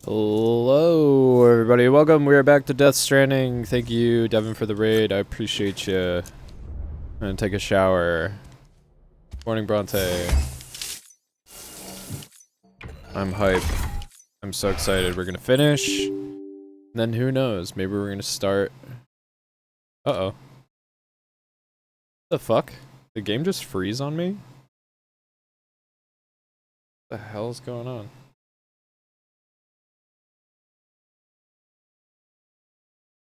Hello, everybody. Welcome. We are back to Death Stranding. Thank you, Devin, for the raid. I appreciate you. I'm gonna take a shower. Morning, Bronte. I'm hype. I'm so excited. We're gonna finish. And then who knows? Maybe we're gonna start. Uh-oh. The fuck? The game just freeze on me? What the hell's going on?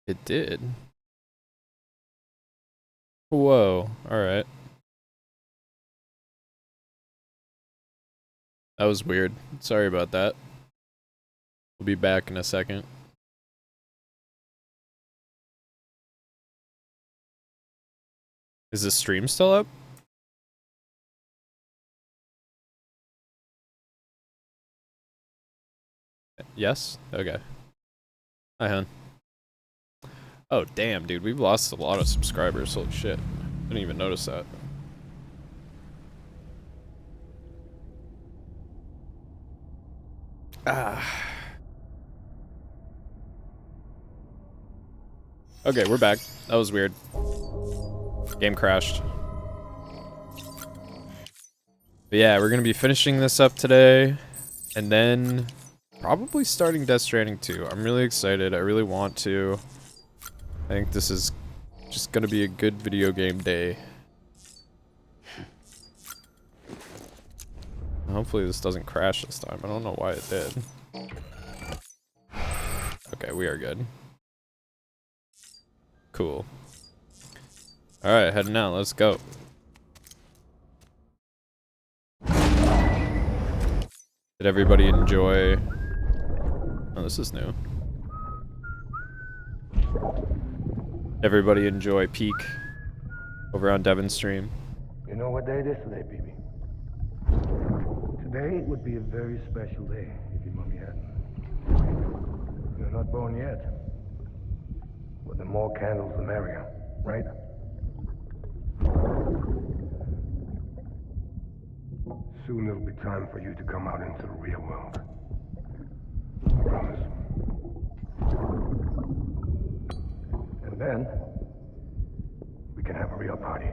It did. Whoa. Alright. That was weird. Sorry about that. We'll be back in a second. Is the stream still up? Yes? Okay. Hi, hun. Oh, damn, dude. We've lost a lot of subscribers. Holy shit. Didn't even notice that. Ah. Okay, we're back. That was weird. Game crashed. But yeah, we're gonna be finishing this up today. And then probably starting Death Stranding 2. I'm really excited. I really want to. I think this is just gonna be a good video game day. Hopefully this doesn't crash this time. I don't know why it did. Okay, we are good. Cool. Alright, heading out. Let's go. Did everybody enjoy... Oh, this is new. Everybody enjoy Peak over on Devin's stream. You know what day it is today, BB? Today would be a very special day if your mommy hadn't. You're not born yet. But the more candles, the merrier, right? Soon it'll be time for you to come out into the real world. I promise. And then, we can have a real party.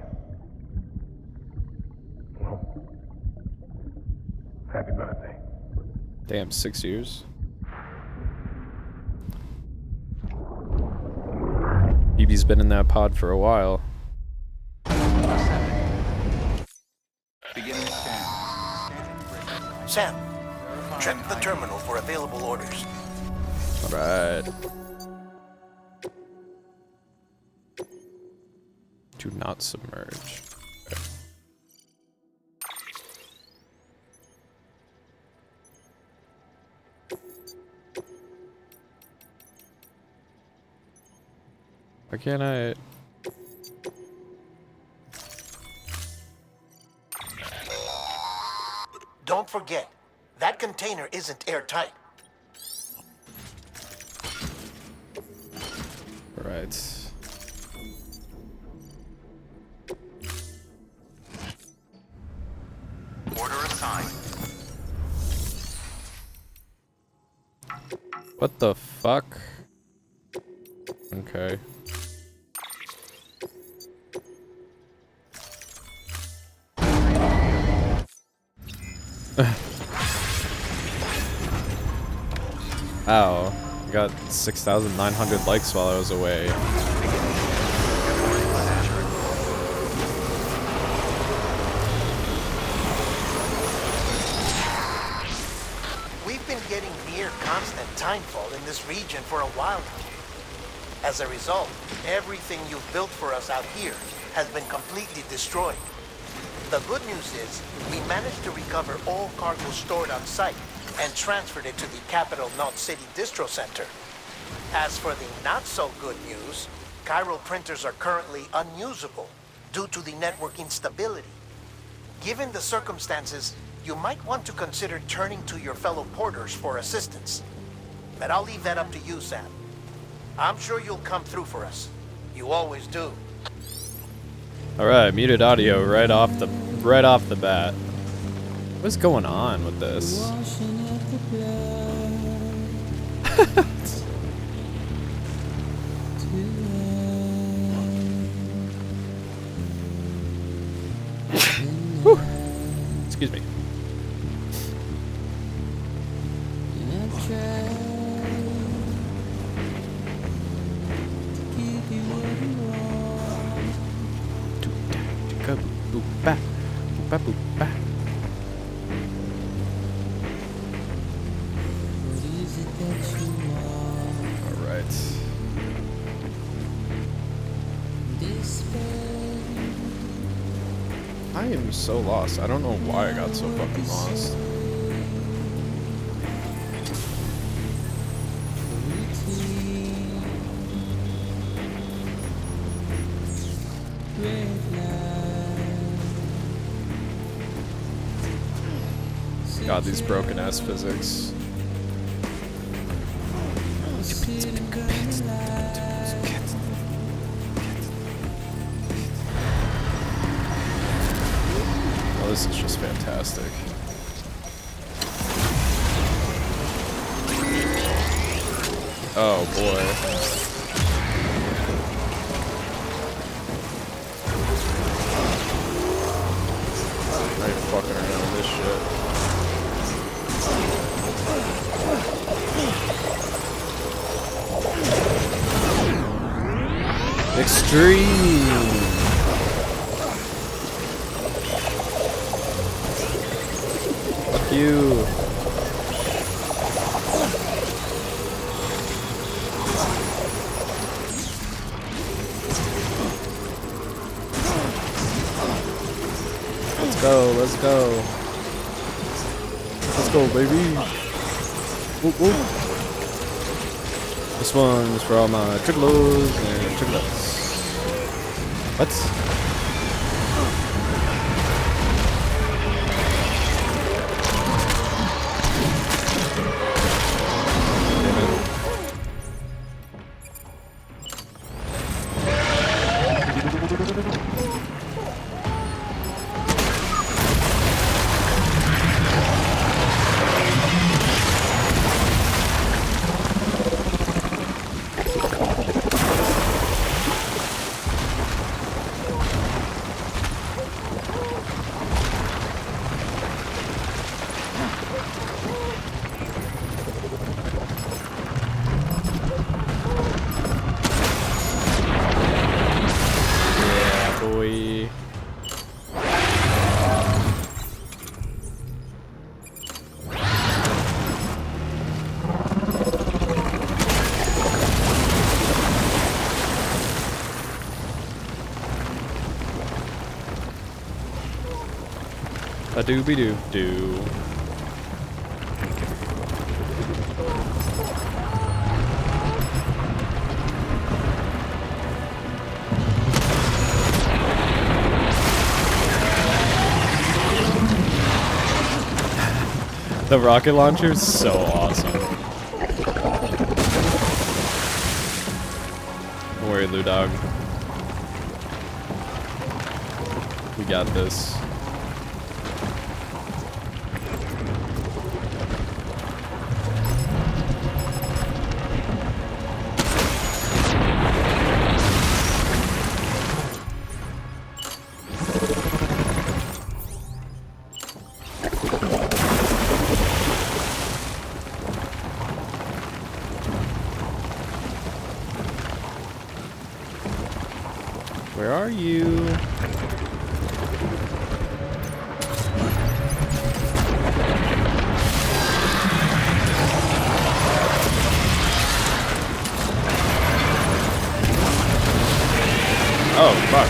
Well, happy birthday. Damn, 6 years. BB's been in that pod for a while. Beginning scan. Sam, check the terminal for available orders. Alright. Do not submerge. Okay. Why can't I... Don't forget, that container isn't airtight. Right. Order assigned. What the fuck? Okay. Ow. I got 6,900 likes while I was away. We've been getting near constant timefall in this region for a while now. As a result, everything you've built for us out here has been completely destroyed. The good news is, we managed to recover all cargo stored on site and transferred it to the Capital Knot City Distro Center. As for the not-so-good news, chiral printers are currently unusable due to the network instability. Given the circumstances, you might want to consider turning to your fellow porters for assistance. But I'll leave that up to you, Sam. I'm sure you'll come through for us. You always do. Alright, muted audio right off the bat. What's going on with this? Whew. Excuse me. Alright. I am so lost. I don't know why I got so fucking lost. God, these broken ass physics. Oh, this is just fantastic. Oh boy. I ain't fucking around with this shit. Extreme. Fuck you. Let's go, let's go. Let's go, baby. Whoop, whoop. This one's for all my triplos and triplets. What? A doobie doo doo. The rocket launcher is so awesome. Don't worry, Lou Dog. We got this. Where are you? Oh, fuck.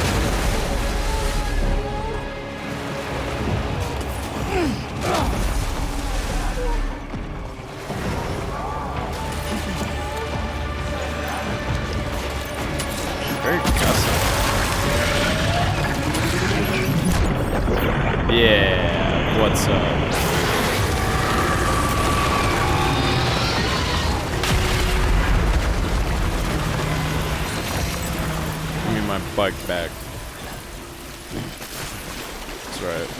Very gusty. Yeah, what's up? Give me my bike back. That's right.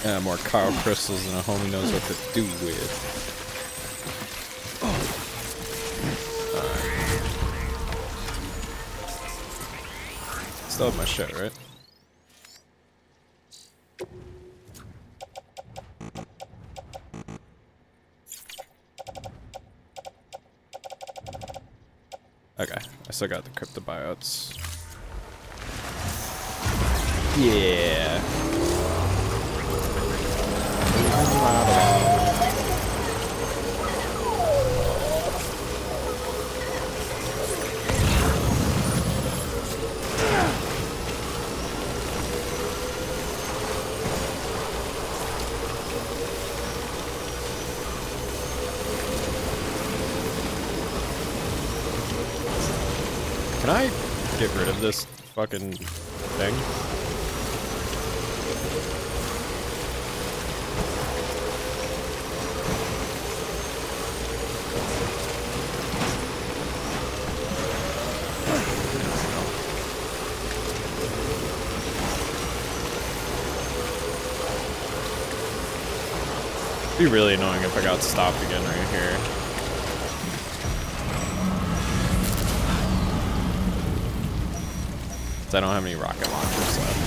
Yeah, more Kyle crystals than a homie knows what to do with. Alright. Still have my shit, right? Okay, I still got the cryptobiotes. Yeah. Can I get rid of this fucking thing? It'd be really annoying if I got stopped again right here. I don't have any rocket launchers left.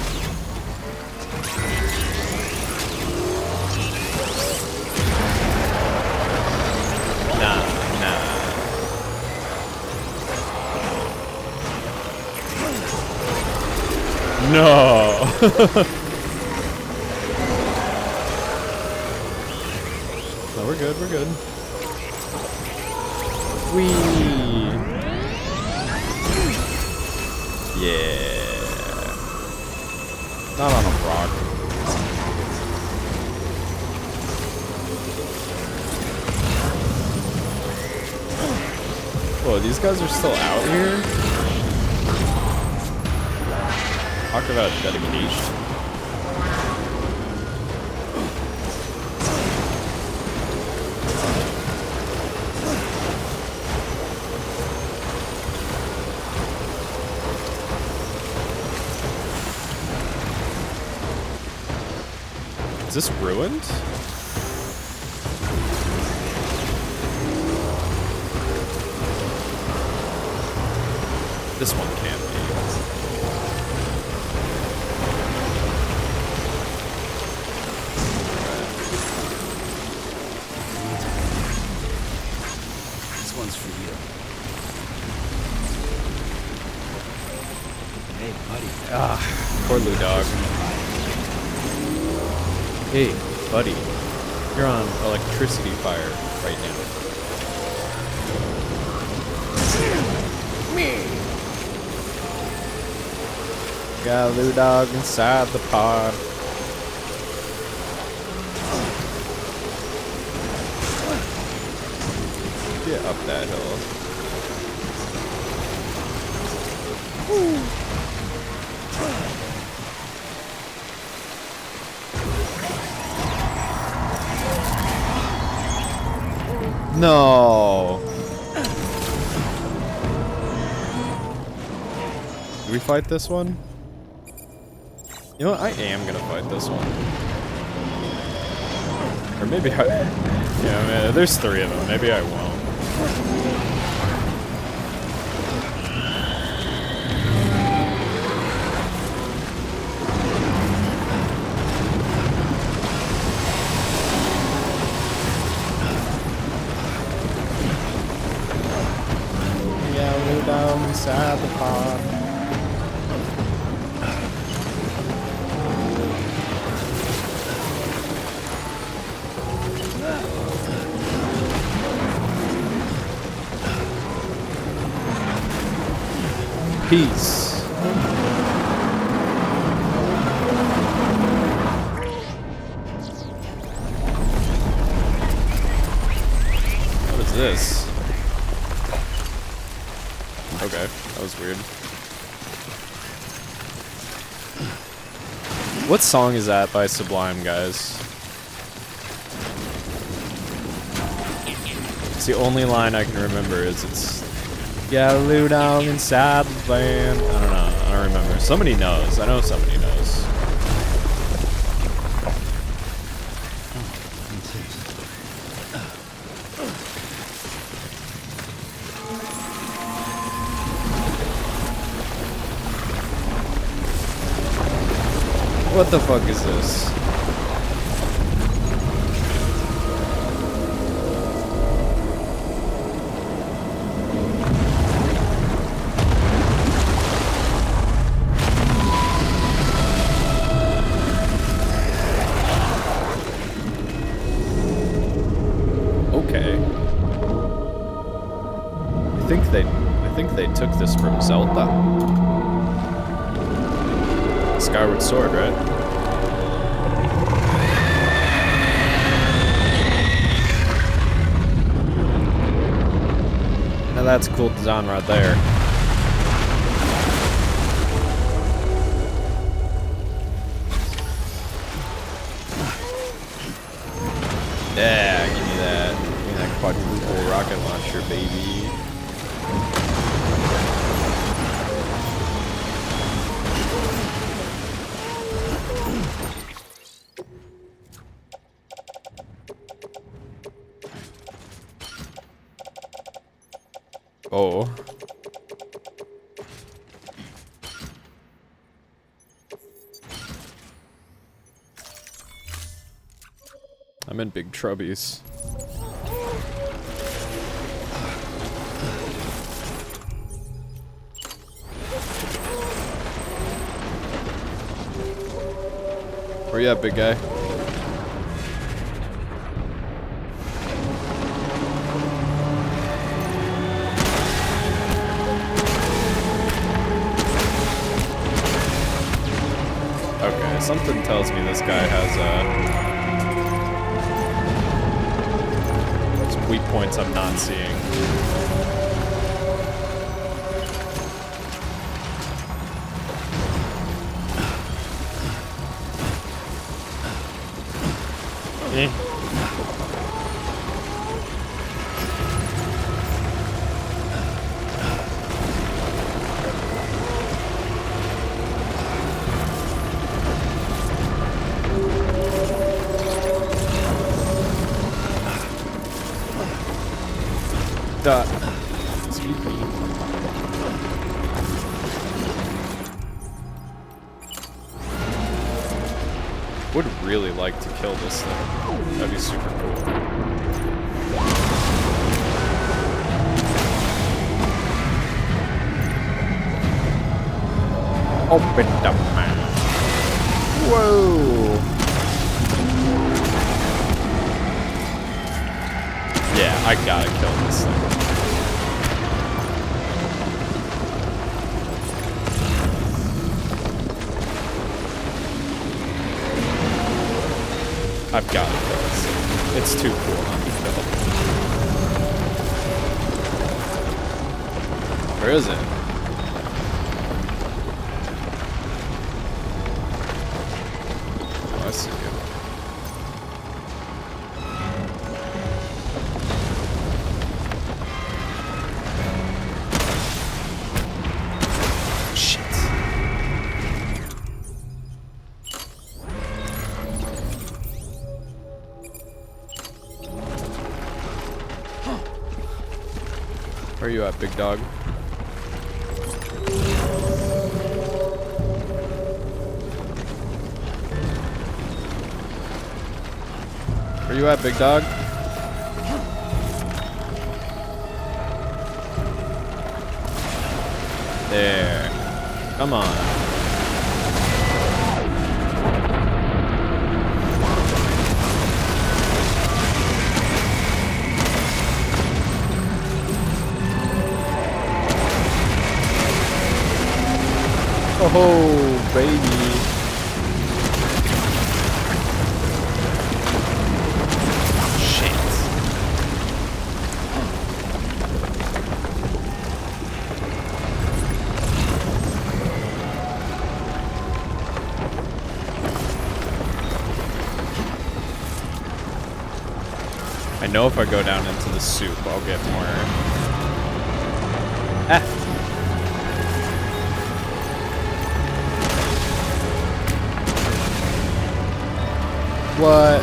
Nah. No. No, we're good. We're good. Whee. Yeah. Not on a rock. Whoa, these guys are still out here? Talk about dedication. Is this ruined? This one can't be. This one's for you. Hey, buddy. Ah, poor Lou Dog. Hey, buddy. You're on electricity fire right now. Got a Lou Dog inside the pod. Get up that hill. Woo. No. Do we fight this one? You know what? I am gonna fight this one. Or maybe I... Yeah, man, there's 3 of them. Maybe I won't. Down inside the pod. Peace. What is this? Okay, that was weird. What song is that by Sublime, guys? It's the only line I can remember is it's got a Lou Dog inside the van. I don't know. I don't remember. Somebody knows. I know somebody knows. What the fuck is this? Okay. I think they took this from Zelda. Skyward Sword, right? Now that's a cool design right there. Yeah, give me that. Give me that quadruple rocket launcher, baby. Oh. I'm in big troubles. Where you at, big guy? Okay, something tells me this guy has some weak points I'm not seeing. Excuse me. Would really like to kill this thing. That'd be super cool. Open the mouth. Whoa. Yeah, I gotta kill this thing. I've got to kill this thing. It's too cool not to kill. Where is it? Oh, I see you. Where you at, big dog? Where you at, big dog? There. Come on. Oh, baby. Shit. I know if I go down into the soup, I'll get more. Ah. What?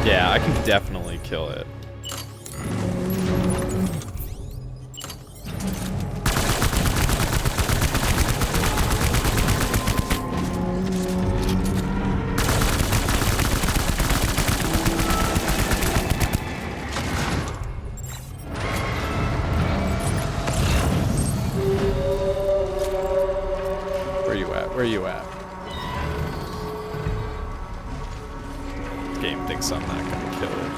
Yeah, I can definitely kill it. Where you at? Game thinks I'm not gonna kill it.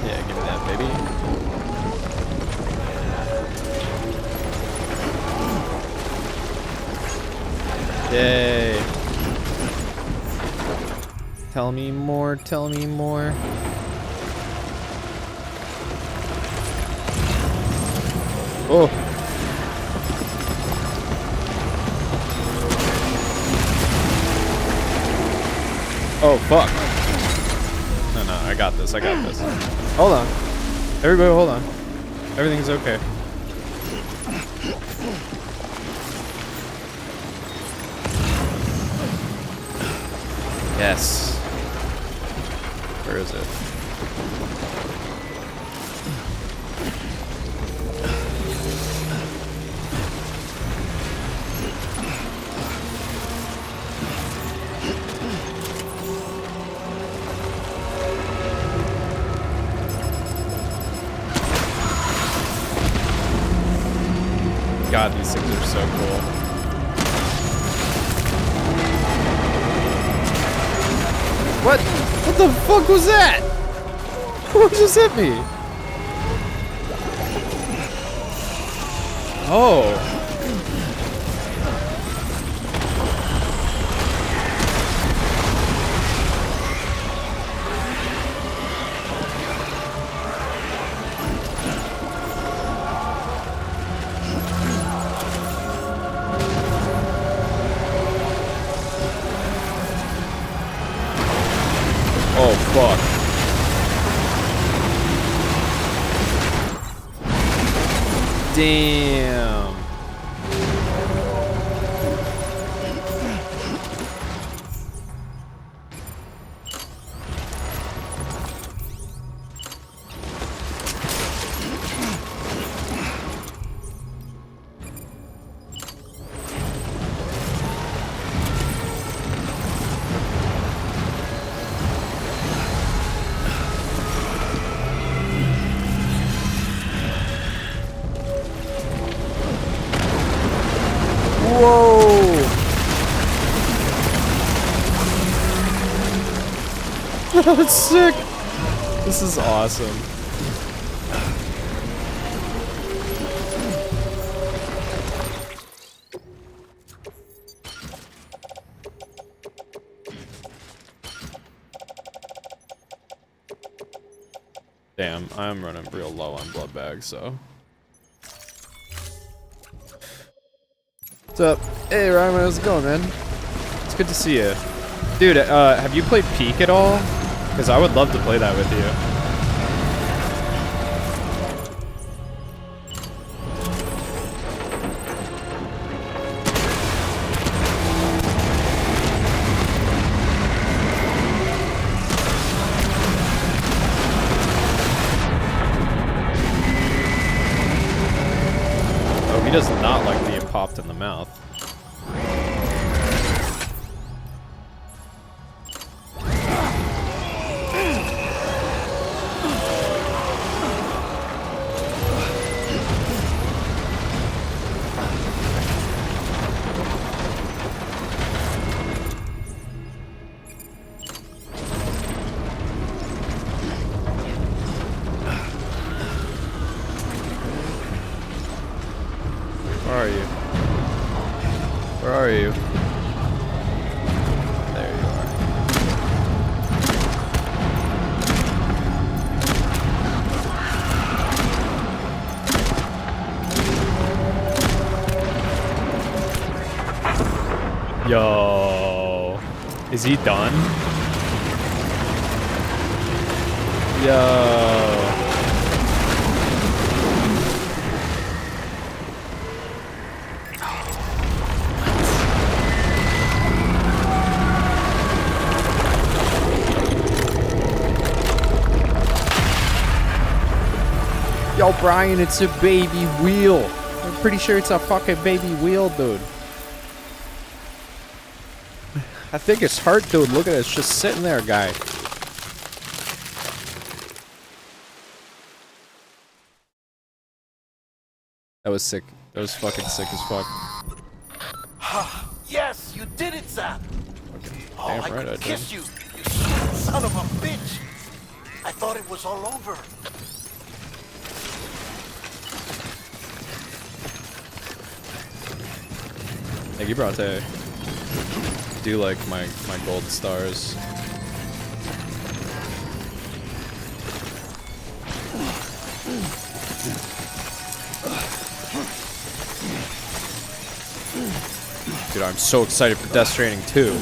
Yeah, give me that, baby. Yay. Tell me more, tell me more. Oh. Oh, fuck. No, I got this, I got this. Hold on. Everybody, hold on. Everything's okay. Yes. Where is it? God, these things are so cool. What? What the fuck was that? What just hit me? Oh. Oh, fuck. Damn. Whoa! That's sick! This is awesome. Damn, I'm running real low on blood bags, so. What's up? Hey Ryan, how's it going, man? It's good to see you. Dude, have you played Peak at all? Because I would love to play that with you. Oh, he does not like being popped in the mouth. Where are you? Where are you? There you are. Yo. Is he done? Yo. Yo, Brian, it's a baby wheel. I'm pretty sure it's a fucking baby wheel, dude. I think it's hurt, dude. Look at it. It's just sitting there, guy. That was sick. That was fucking sick as fuck. Yes, you did it, Zap. Oh, Damn I right I could did. kiss you, you son of a bitch. I thought it was all over. Thank you, Bronte. Do like my gold stars. Dude, I'm so excited for Death Stranding 2.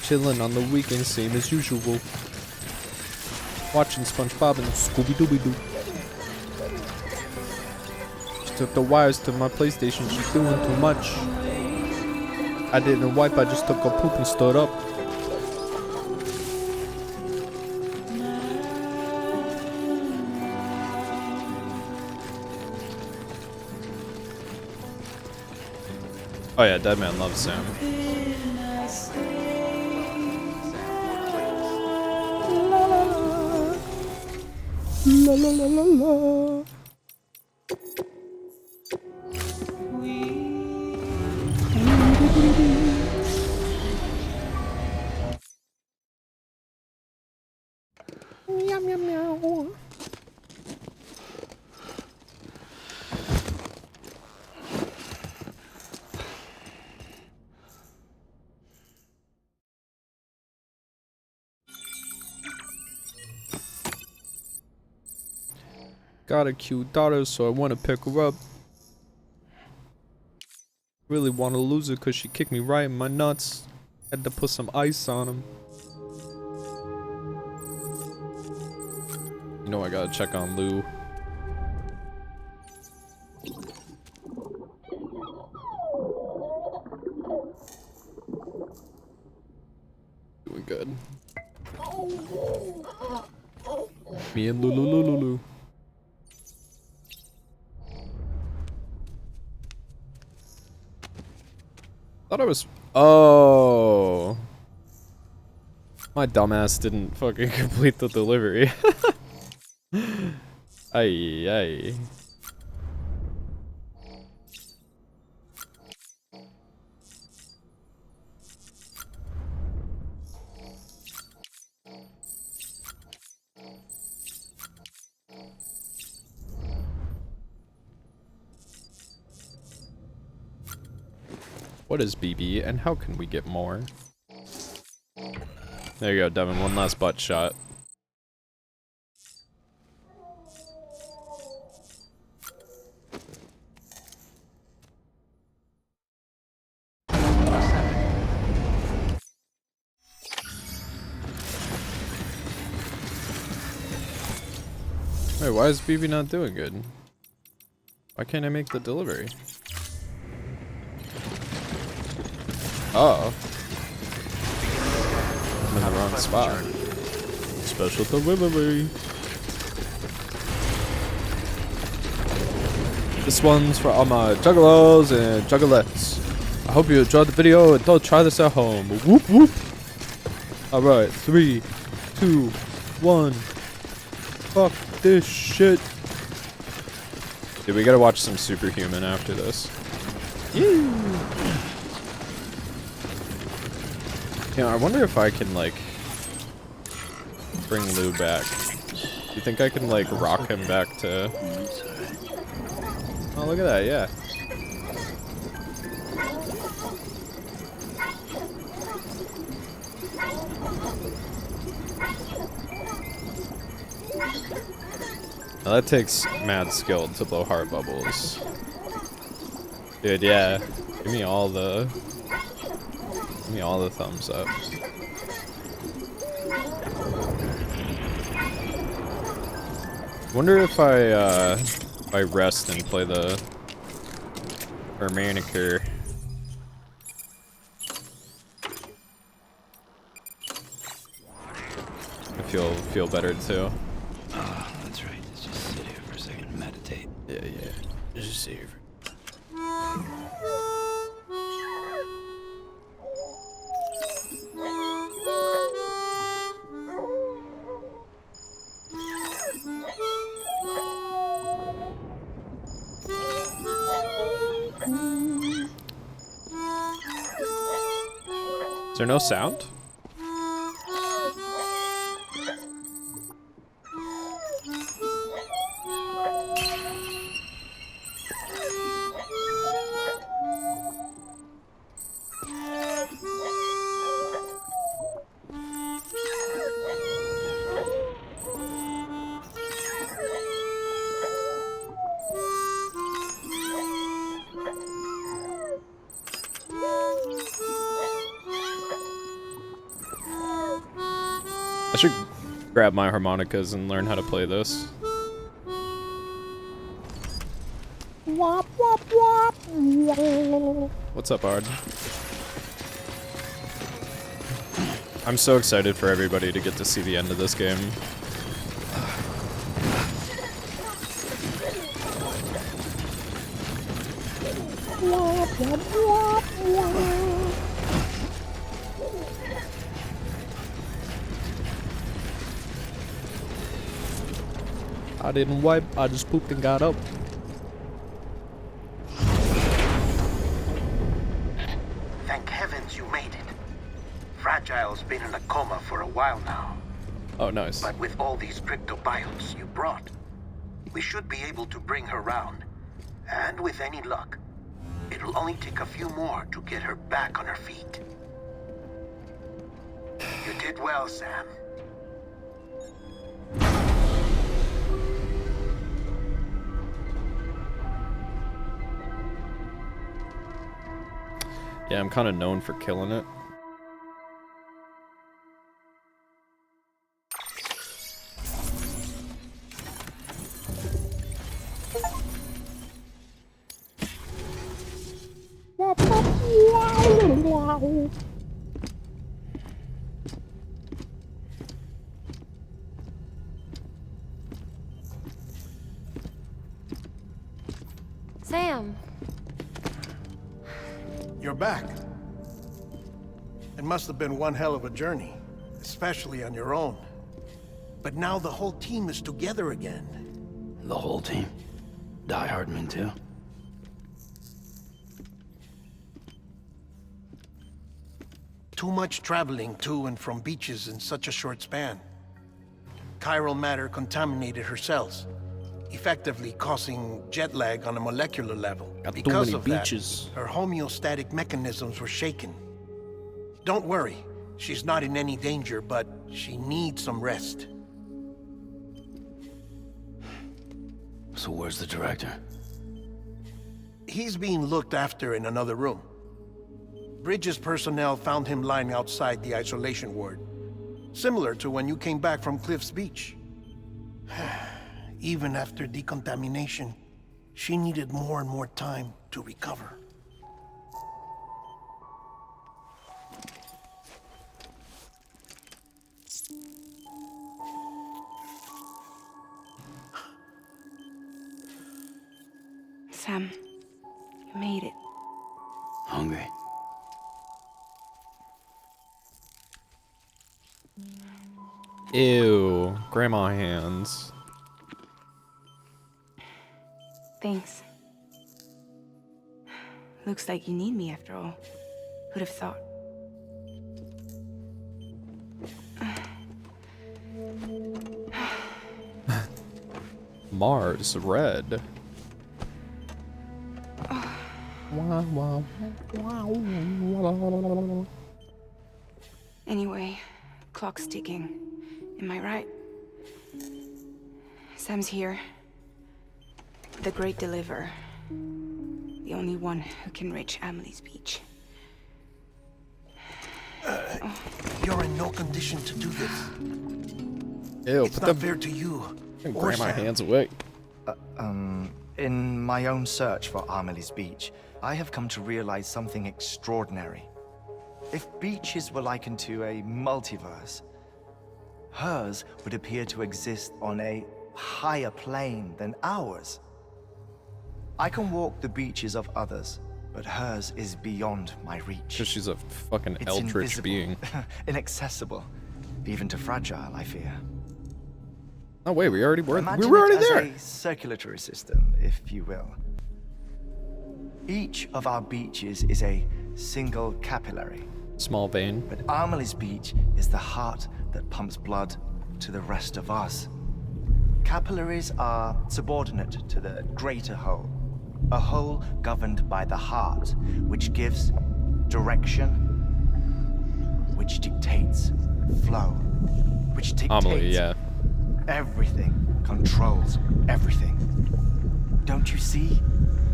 Chilling on the weekend, same as usual. Watching SpongeBob and Scooby-Dooby-Doo. She took the wires to my PlayStation, she's doing too much. I didn't wipe, I just took a poop and stood up. Oh yeah, Deadman loves Sam. La la la la la. Meow meow meow. Got a cute daughter, so I want to pick her up. Really want to lose her because she kicked me right in my nuts. Had to put some ice on him. You know I gotta check on Lou. Doing good. Me and Lulu. Thought I was. Oh, my dumbass didn't fucking complete the delivery. Ay. What is BB and how can we get more? There you go, Devin. One last butt shot. Wait, why is BB not doing good? Why can't I make the delivery? Oh. I'm in the wrong spot. Special delivery. This one's for all my juggalos and juggalettes. I hope you enjoyed the video and don't try this at home. Whoop whoop. Alright, 3, 2, 1. Fuck this shit. Dude, we gotta watch some Superhuman after this. Yeah. You know, I wonder if I can, like, bring Lou back. You think I can, like, rock him back to... Oh, look at that, yeah. Now that takes mad skill to blow heart bubbles. Dude, yeah. Give me all the thumbs up. Wonder if I rest and play the manicure. I feel better too. Ah, that's right. Let's just sit here for a second and meditate. Yeah. Just sit here. Is there no sound? I should grab my harmonicas and learn how to play this. What's up, Ard? I'm so excited for everybody to get to see the end of this game. I didn't wipe, I just pooped and got up. Thank heavens you made it. Fragile's been in a coma for a while now. Oh, nice. But with all these cryptobiotes you brought, we should be able to bring her round. And with any luck, it'll only take a few more to get her back on her feet. You did well, Sam. Yeah, I'm kind of known for killing it. Sam. You're back. It must have been one hell of a journey, especially on your own. But now the whole team is together again. The whole team? Die Hardman too? Too much traveling to and from beaches in such a short span. Chiral matter contaminated her cells, effectively causing jet lag on a molecular level. Got too Because many of beaches. that, her homeostatic mechanisms were shaken. Don't worry, she's not in any danger, but she needs some rest. So where's the director? He's being looked after in another room. Bridges personnel found him lying outside the isolation ward. Similar to when you came back from Cliff's Beach. Even after decontamination, she needed more and more time to recover. Sam, you made it. Hungry? Ew, grandma hands. Thanks. Looks like you need me after all. Who'd have thought? Mars, red. Anyway, clock's ticking. Am I right? Sam's here. The Great Deliver. The only one who can reach Amelie's beach. You're in no condition to do this. Ew, It's put not the fair to you. Or grab my Sam. hands away. In my own search for Amelie's Beach, I have come to realize something extraordinary. If beaches were likened to a multiverse, hers would appear to exist on a higher plane than ours. I can walk the beaches of others, but hers is beyond my reach. Because she's a fucking It's eldritch invisible, being. inaccessible, even to fragile, I fear. Oh wait, we already were. Imagine We were already it as there. a circulatory system, if you will. Each of our beaches is a single capillary, Small vein. but Amelie's Beach is the heart that pumps blood to the rest of us. Capillaries are subordinate to the greater whole, a whole governed by the heart, which gives direction, which dictates flow, which dictates Amelie, yeah. everything, controls everything. Don't you see?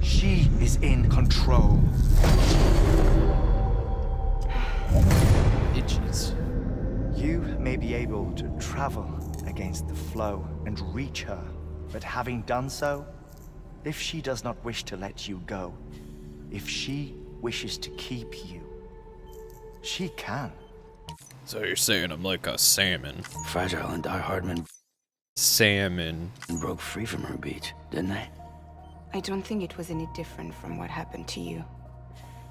She is in control. Itchies. You may be able to travel against the flow and reach her, but having done so, if she does not wish to let you go, if she wishes to keep you, she can. So you're saying I'm like a salmon. Fragile and Die-Hard men Salmon. broke free from her beach, didn't they? I don't think it was any different from what happened to you.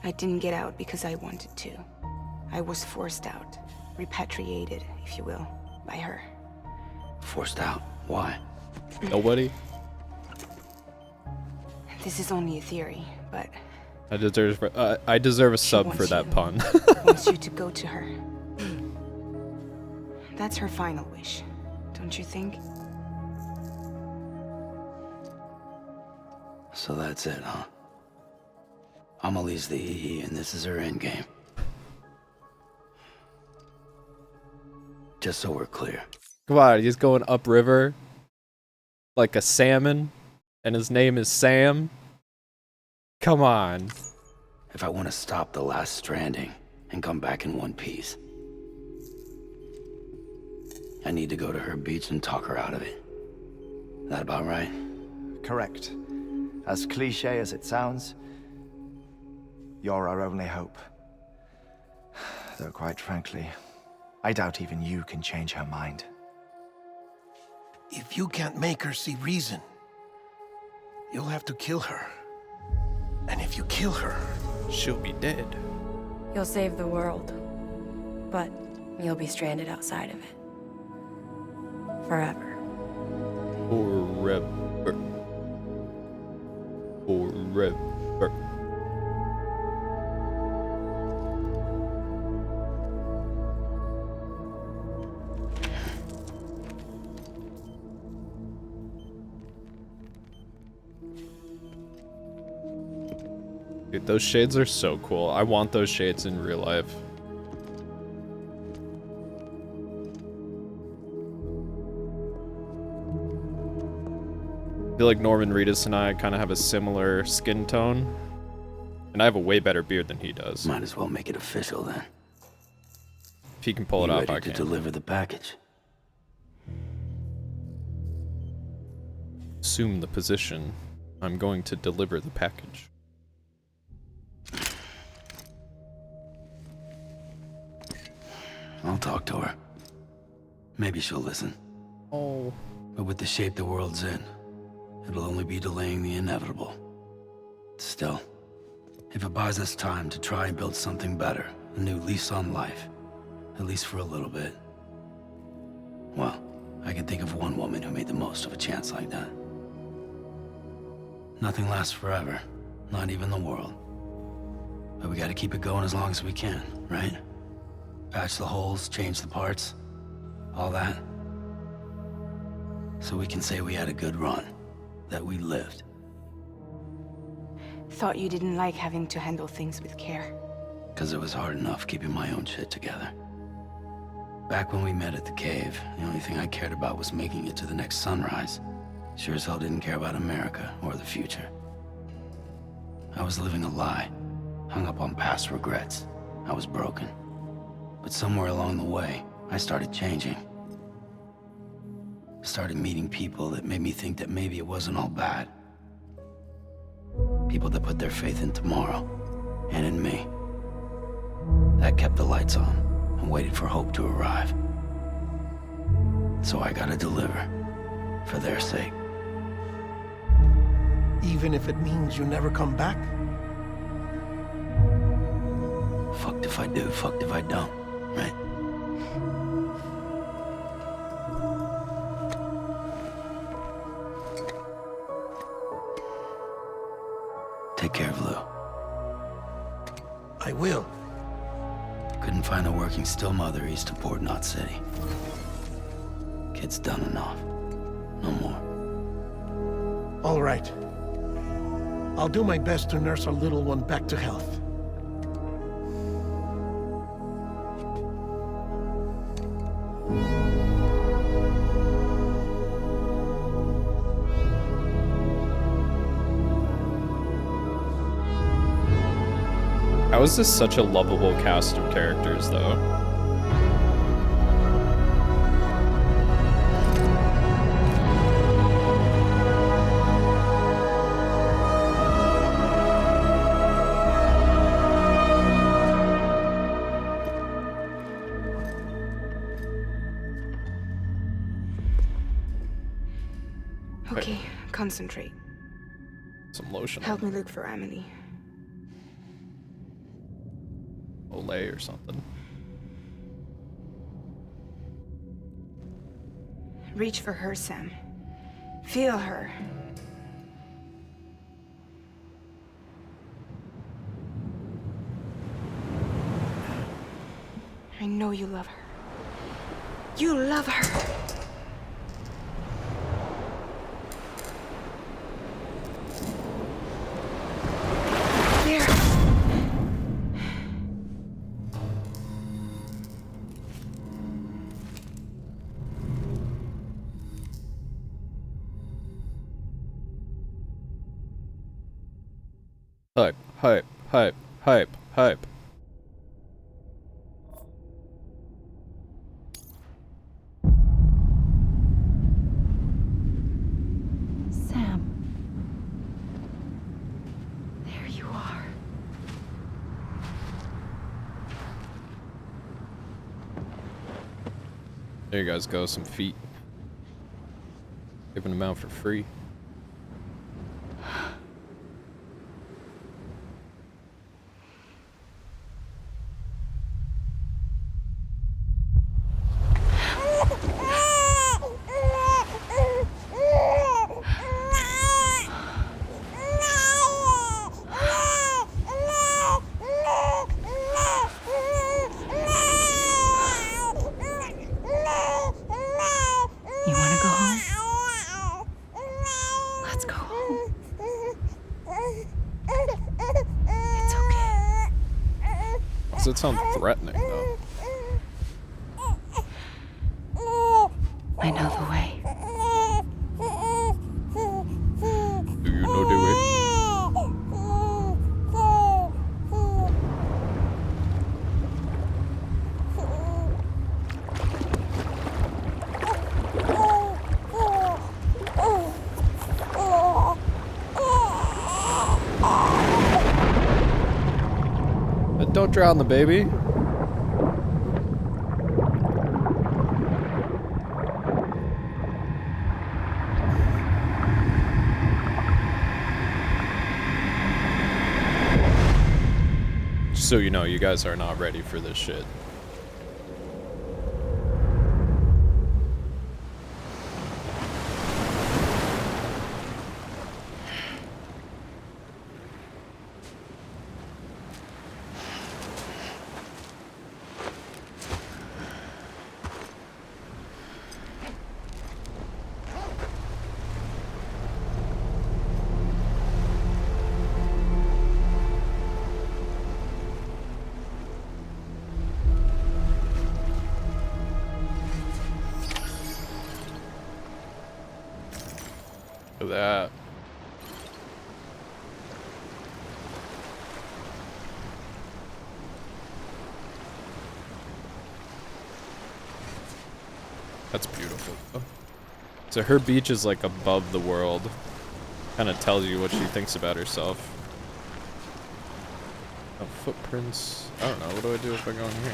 I didn't get out because I wanted to. I was forced out, repatriated, if you will, by her. Forced out. Why? Nobody. This is only a theory, but I deserve a sub for wants that you. pun. wants you to go to her. That's her final wish, don't you think? So that's it, huh? Amelie's the EE, and this is her endgame. Just so we're clear. Come on, he's going upriver like a salmon, and his name is Sam. Come on. If I want to stop the last Stranding and come back in one piece, I need to go to her beach and talk her out of it. That about right? Correct. As cliche as it sounds, you're our only hope. Though quite frankly, I doubt even you can change her mind. If you can't make her see reason, you'll have to kill her. And if you kill her, She'll be dead. You'll save the world, but you'll be stranded outside of it. Forever. Forever. Forever. Dude, those shades are so cool. I want those shades in real life. I feel like Norman Reedus and I kind of have a similar skin tone. And I have a way better beard than he does. Might as well make it official then. If he can pull it You off, ready I to can. deliver the package? Assume the position. I'm going to deliver the package. I'll talk to her. Maybe she'll listen. Oh. But with the shape the world's in, it'll only be delaying the inevitable. Still, if it buys us time to try and build something better, a new lease on life, at least for a little bit, well, I can think of one woman who made the most of a chance like that. Nothing lasts forever, not even the world. But we gotta keep it going as long as we can, right? Patch the holes, change the parts, all that. So we can say we had a good run, that we lived. Thought you didn't like having to handle things with care. 'Cause it was hard enough keeping my own shit together. Back when we met at the cave, the only thing I cared about was making it to the next sunrise. Sure as hell didn't care about America or the future. I was living a lie, hung up on past regrets. I was broken. But somewhere along the way, I started changing. Started meeting people that made me think that maybe it wasn't all bad. People that put their faith in tomorrow, and in me. That kept the lights on, and waited for hope to arrive. So I gotta deliver, for their sake. Even if it means you never come back? Fucked if I do, fucked if I don't, right? Take care of Lou. I will. Couldn't find a working still mother east of Port Knot City. Kid's done enough. No more. All right. I'll do my best to nurse our little one back to health. How is this such a lovable cast of characters, though? Okay, concentrate. Some lotion. Help me look for Amelie. Olay or something. Reach for her, Sam. Feel her. I know you love her. You love her. There. Hype, hype, hype, hype, hype. Sam. There you are. There you guys go, some feet. Giving them out for free. You want to go home? Let's go home. It's okay. Does it sound threatening, though? I know the way. Do you know the way? Don't drown the baby. Just so you know, you guys are not ready for this shit. Look at that. That's beautiful. So her beach is like above the world. Kind of tells you what she thinks about herself. Oh, footprints. I don't know. What do I do if I go in here?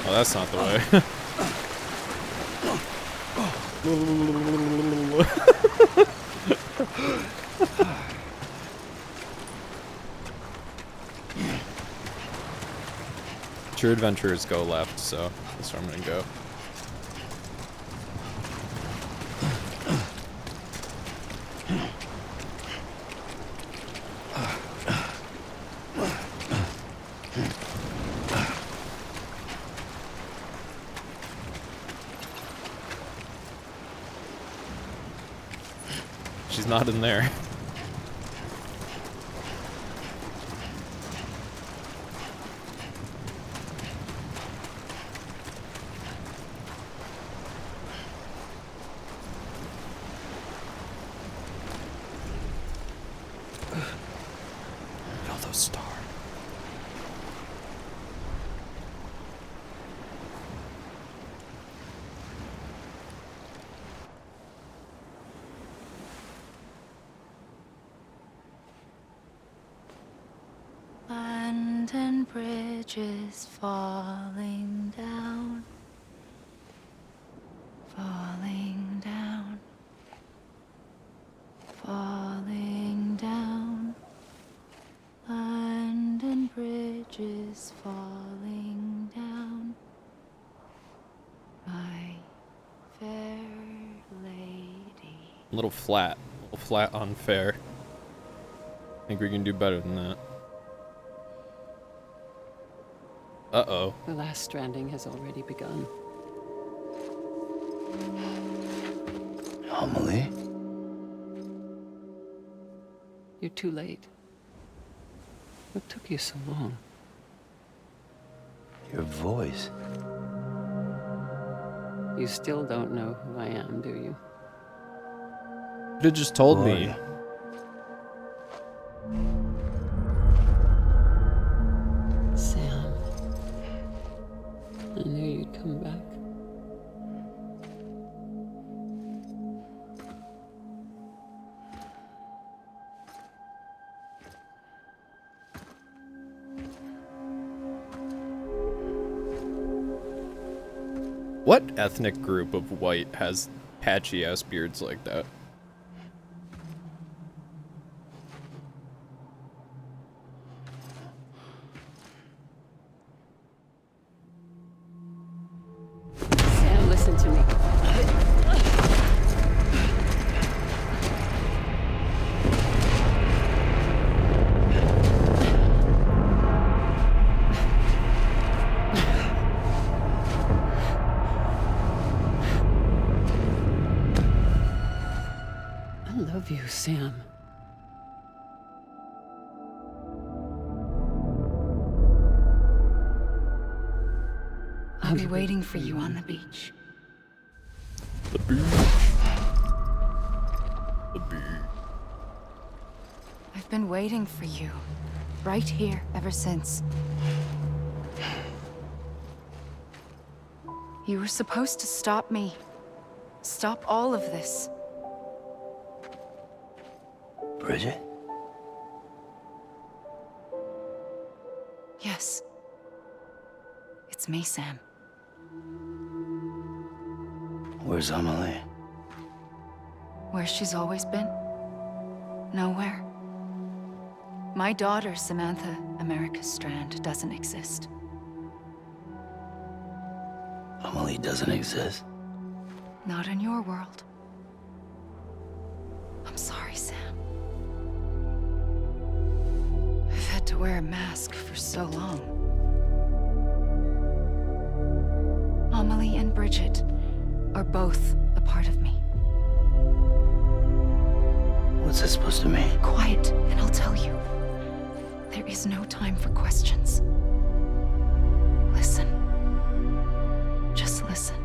Oh, that's not the way. True adventurers go left, so that's where I'm gonna go. She's not in there. Feel those stars. Land and bridges falling down, falling down, falling down. Land and bridges falling down, my fair lady. A little flat on fair. I think we can do better than that. Uh-oh. The last stranding has already begun. Amelie? You're too late. What took you so long? Your voice. You still don't know who I am, do you? You could've just told me. Sam. I knew you'd come back. What ethnic group of white has patchy ass beards like that? Sam, listen to me. I love you, Sam. I'll be waiting for you on the beach. The beach. The beach. I've been waiting for you. Right here, ever since. You were supposed to stop me. Stop all of this. Bridget? Yes. It's me, Sam. Where's Amelie? Where she's always been. Nowhere. My daughter, Samantha America Strand, doesn't exist. Amelie doesn't exist. Not in your world. I'm sorry, Sam. I've had to wear a mask for so long. Amelie and Bridget are both a part of me. this supposed to mean? Quiet, and I'll tell you. There is no time for questions. Listen. Just listen.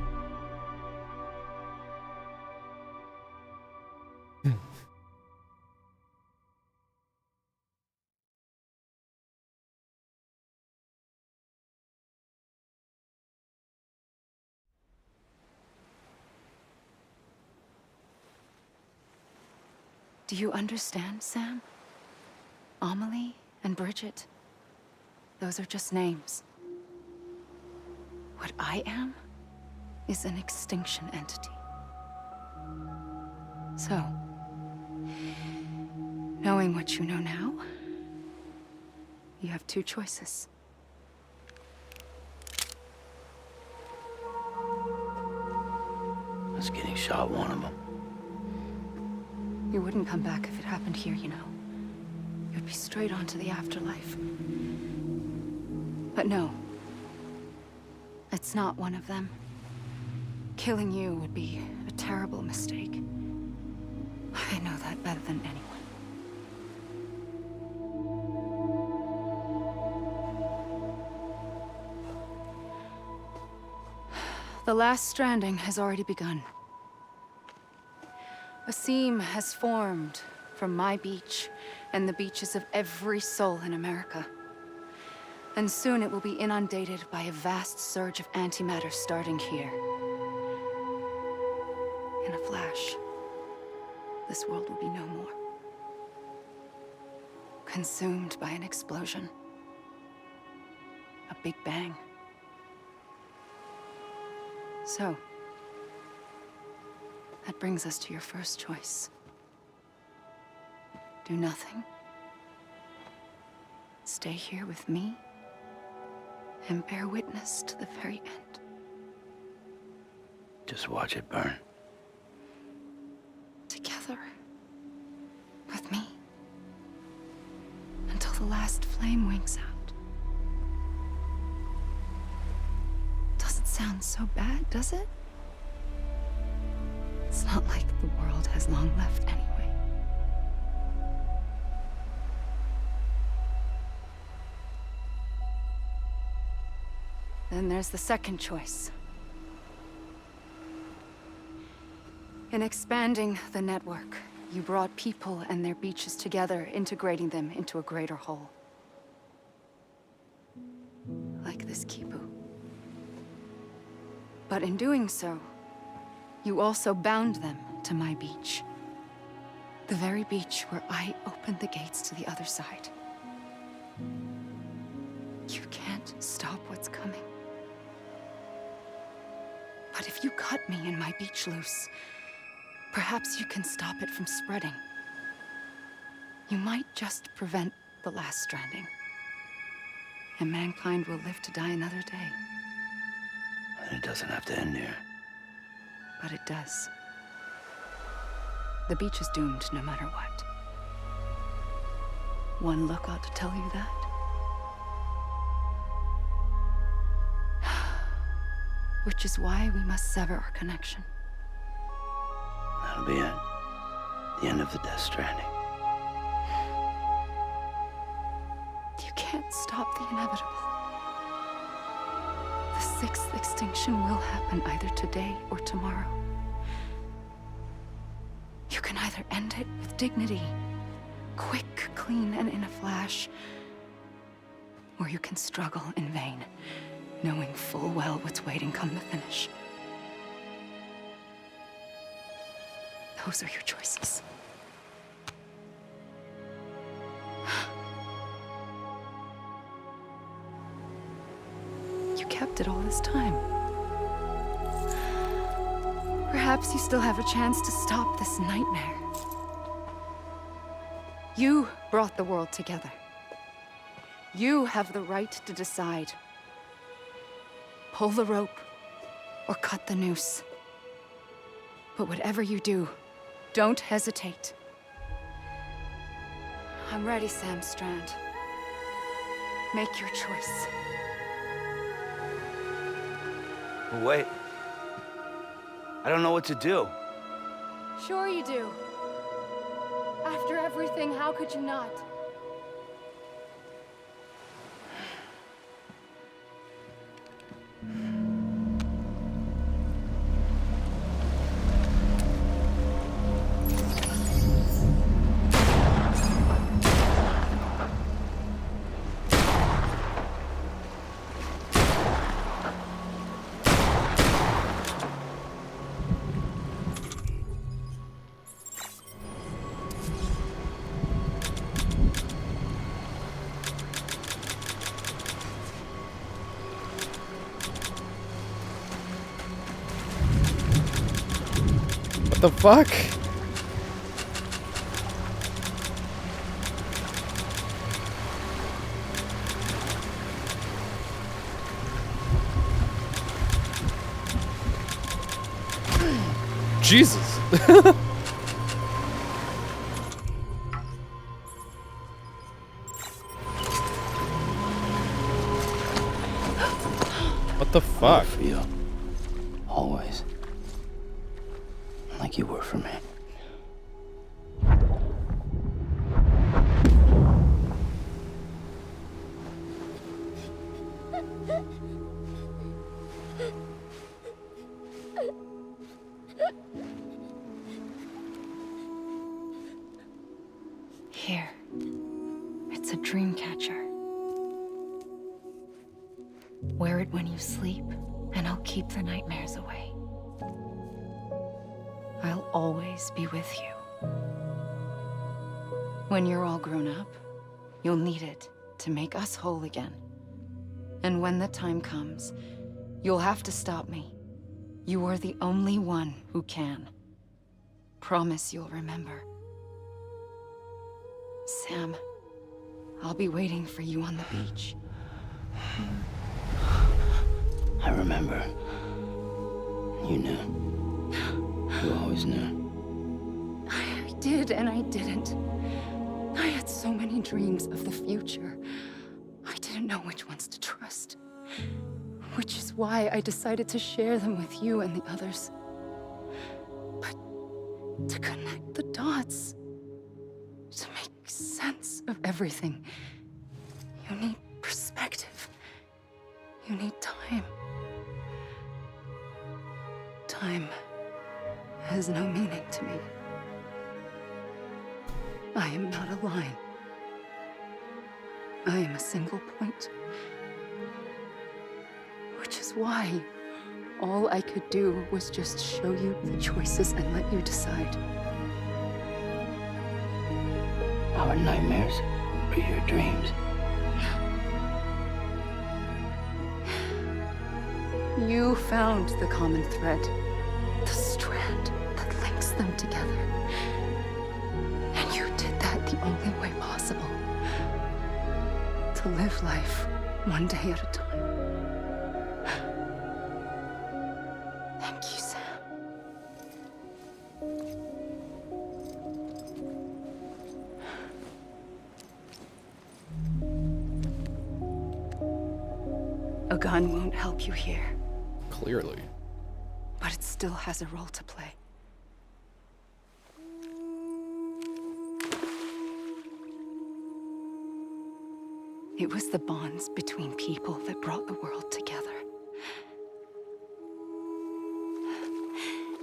Do you understand, Sam? Amelie and Bridget, those are just names. What I am is an extinction entity. So, knowing what you know now, you have two choices. Was getting shot one of them? You wouldn't come back if it happened here, you know. You'd be straight on to the afterlife. But no. It's not one of them. Killing you would be a terrible mistake. I know that better than anyone. The last stranding has already begun. A seam has formed from my beach and the beaches of every soul in America. And soon it will be inundated by a vast surge of antimatter starting here. In a flash, this world will be no more. Consumed by an explosion. A big bang. So, that brings us to your first choice. Do nothing. Stay here with me and bear witness to the very end. Just watch it burn. Together. With me. Until the last flame winks out. Doesn't sound so bad, does it? It's not like the world has long left anyway. Then there's the second choice. In expanding the network, you brought people and their beaches together, integrating them into a greater whole. Like this Kipu. But in doing so, you also bound them to my beach. The very beach where I opened the gates to the other side. You can't stop what's coming. But if you cut me and my beach loose, perhaps you can stop it from spreading. You might just prevent the last stranding. And mankind will live to die another day. And it doesn't have to end here. But it does. The beach is doomed no matter what. One look ought to tell you that. Which is why we must sever our connection. That'll be it. The end of the Death Stranding. You can't stop the inevitable. The sixth extinction will happen either today or tomorrow. You can either end it with dignity, quick, clean, and in a flash, or you can struggle in vain, knowing full well what's waiting come the finish. Those are your choices. You kept it all this time. Perhaps you still have a chance to stop this nightmare. You brought the world together. You have the right to decide. Pull the rope or cut the noose. But whatever you do, don't hesitate. I'm ready, Sam Strand. Make your choice. Wait. I don't know what to do. Sure you do. After everything. How could you not? What the fuck? Jesus. What the fuck? For you. Always. Like you were for me. Here. It's a dream catcher. Wear it when you sleep, and I'll keep the nightmares away. I'll always be with you. When you're all grown up, you'll need it to make us whole again. And when the time comes, you'll have to stop me. You are the only one who can. Promise you'll remember. Sam, I'll be waiting for you on the beach. I remember. You knew. You always knew. I did and I didn't. I had so many dreams of the future. I didn't know which ones to trust. Which is why I decided to share them with you and the others. But to connect the dots, to make sense of everything, you need perspective. You need time. Time has no meaning to me. I am not a line. I am a single point. Which is why all I could do was just show you the choices and let you decide. Our nightmares are your dreams. You found the common thread, the strand that links them together. And you did that the only way possible. To live life one day at a time. Thank you, Sam. A gun won't help you here. Clearly. But it still has a role to play. It was the bonds between people that brought the world together.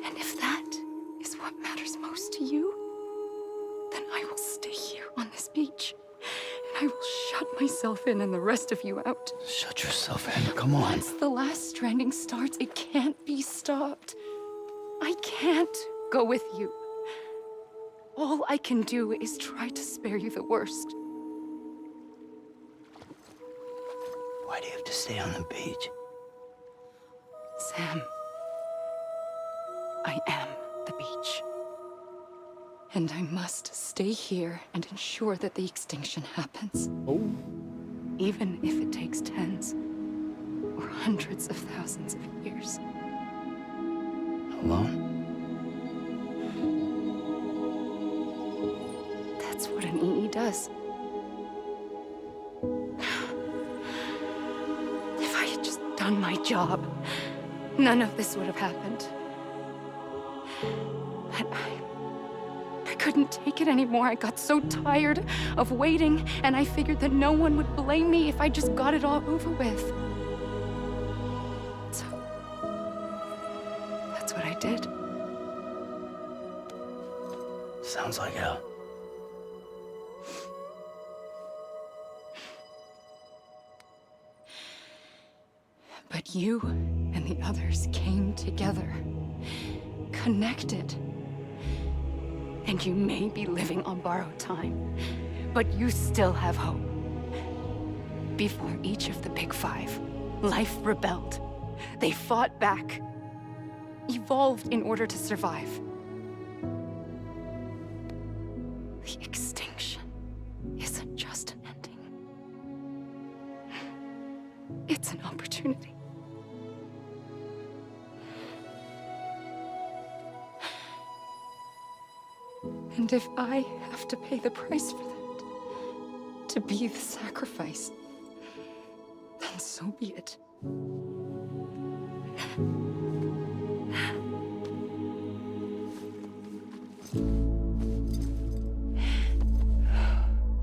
And if that is what matters most to you, then I will stay here on this beach. And I will shut myself in and the rest of you out. Shut yourself in, come on. Once the last stranding starts, it can't be stopped. I can't go with you. All I can do is try to spare you the worst. Why do you have to stay on the beach? Sam, I am the beach. And I must stay here and ensure that the extinction happens. Oh. Even if it takes tens or hundreds of thousands of years. Alone? That's what an EE does. If I had just done my job, none of this would have happened. But I couldn't take it anymore. I got so tired of waiting, and I figured that no one would blame me if I just got it all over with. So, that's what I did. Sounds like hell. But you and the others came together, connected. And you may be living on borrowed time, but you still have hope. Before each of the Big Five, life rebelled. They fought back, evolved in order to survive. The extinction isn't just an ending. It's an opportunity. And if I have to pay the price for that, to be the sacrifice, then so be it.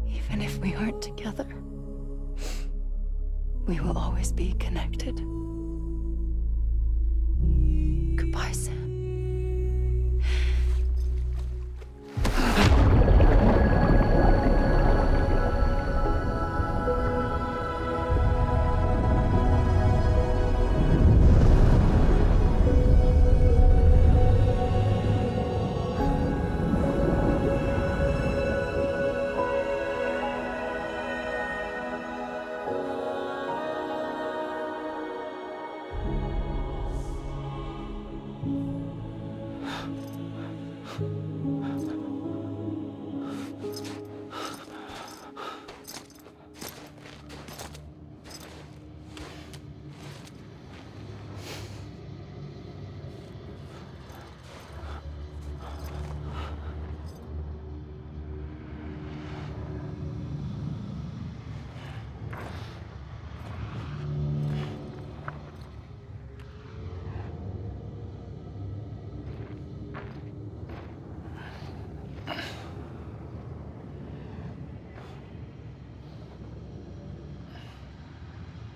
Even if we aren't together, we will always be connected. Goodbye, Sam.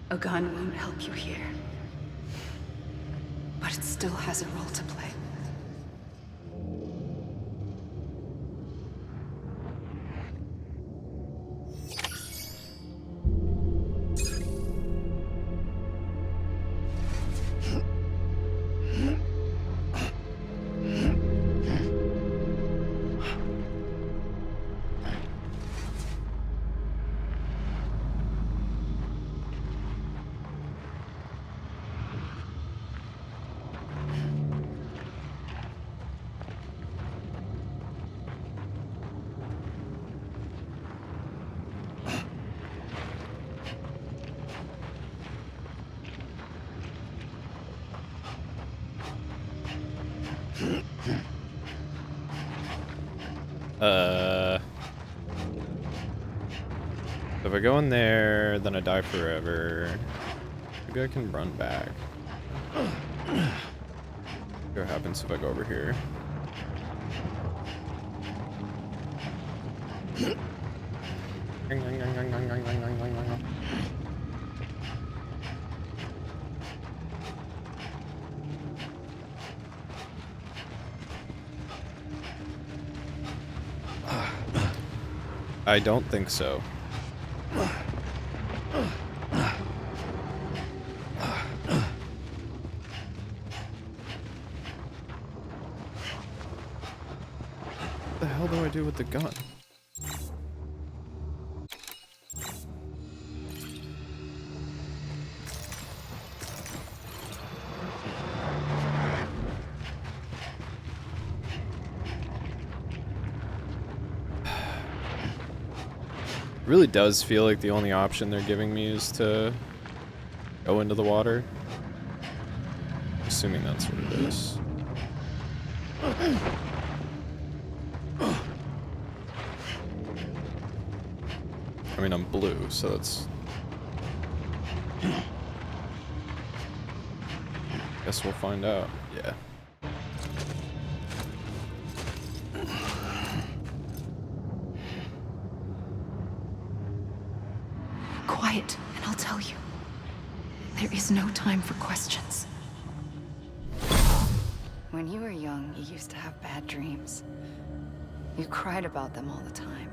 A gun won't help you here, but it still has a role to play. If I go in there, then I die forever. Maybe I can run back. See what happens if I go over here. I don't think so. What the hell do I do with the gun? It really does feel like the only option they're giving me is to go into the water. Assuming that's what it is. I mean, I'm blue, so that's... Guess we'll find out. Yeah. quiet, and I'll tell you. There is no time for questions. When you were young, you used to have bad dreams. You cried about them all the time.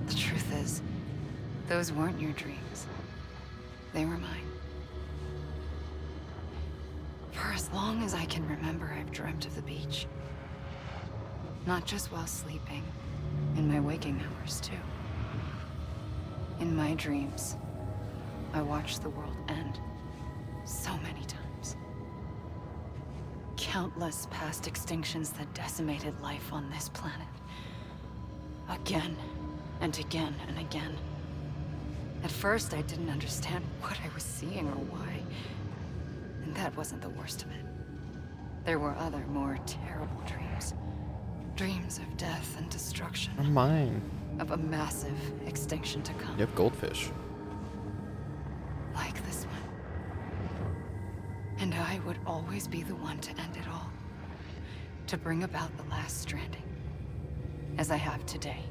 The truth is, those weren't your dreams. They were mine. For as long as I can remember, I've dreamt of the beach. Not just while sleeping, in my waking hours too. In my dreams, I watched the world end so many times. Countless past extinctions that decimated life on this planet. Again and again and again. At first, I didn't understand what I was seeing or why. And that wasn't the worst of it. There were other, more terrible dreams. Dreams of death and destruction. They're mine. Of a massive extinction to come. You have goldfish. Like this one. And I would always be the one to end it all. To bring about the last stranding. As I have today.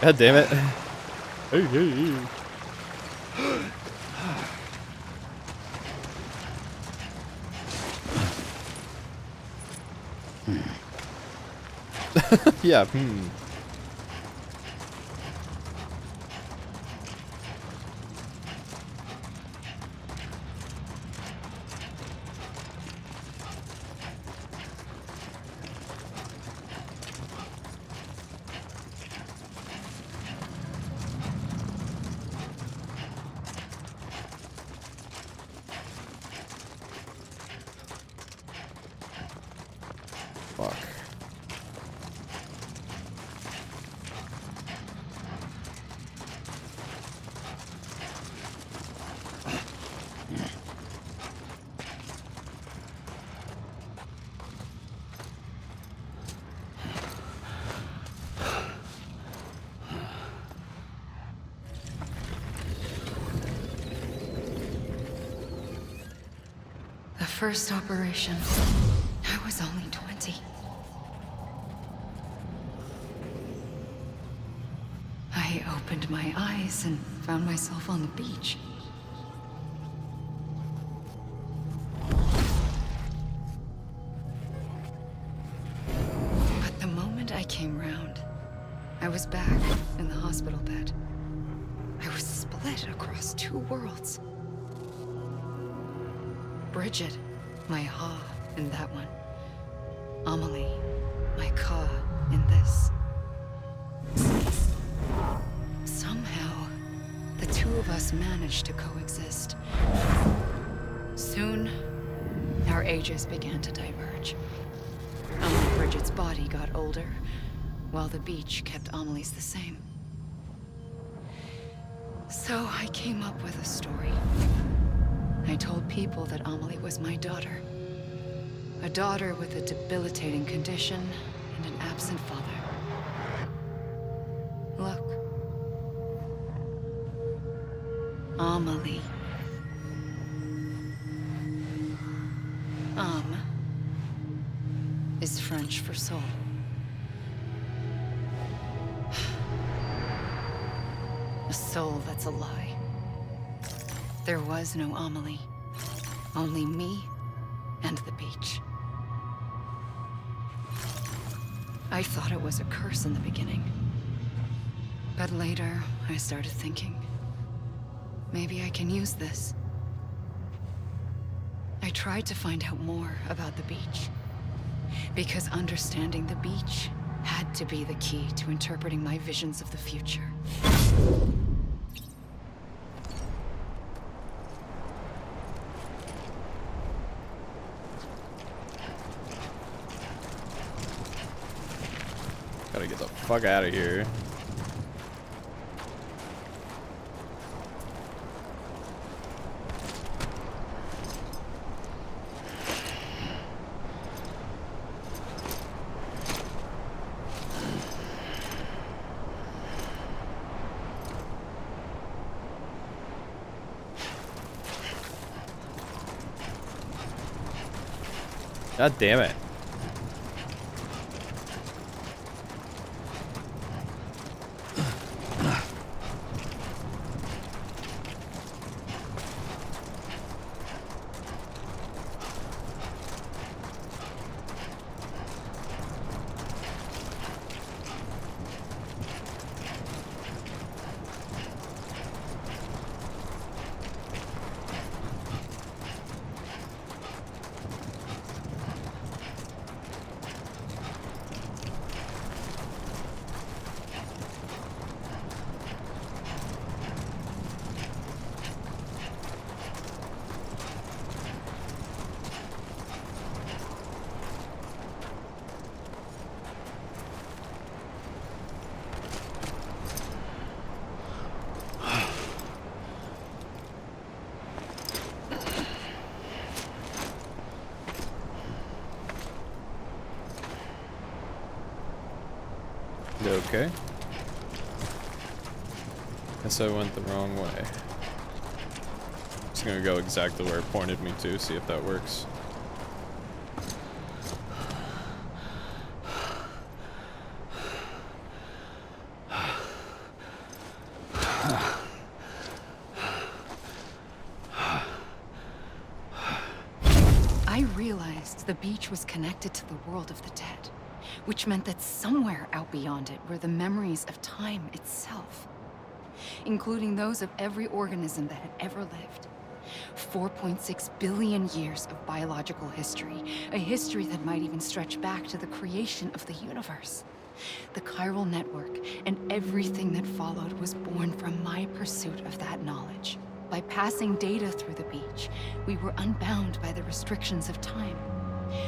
God damn it. Hey, hey, hey. Yeah, Fuck. The first operation, I was only 20. I opened my eyes and found myself on the beach. But the moment I came round, I was back in the hospital bed. I was split across two worlds. Bridget, my Ha in that one. Amelie, my Ka in this. Somehow, the two of us managed to coexist. Soon, our ages began to diverge. Only Bridget's body got older, while the beach kept Amelie's the same. So I came up with a story. I told people that Amelie was my daughter. A daughter with a debilitating condition and an absent father. Look. Amelie. Is French for soul. A soul that's a lie. There was no Amelie. Only me and the beach. I thought it was a curse in the beginning. But later, I started thinking, maybe I can use this. I tried to find out more about the beach. Because understanding the beach had to be the key to interpreting my visions of the future. fuck out of here. God damn it. Okay. Guess I went the wrong way. Just gonna go exactly where it pointed me to, see if that works. I realized the beach was connected to the world of the dead, which meant that somewhere out beyond it were the memories of time itself, including those of every organism that had ever lived. 4.6 billion years of biological history, a history that might even stretch back to the creation of the universe. The chiral network and everything that followed was born from my pursuit of that knowledge. By passing data through the beach, we were unbound by the restrictions of time.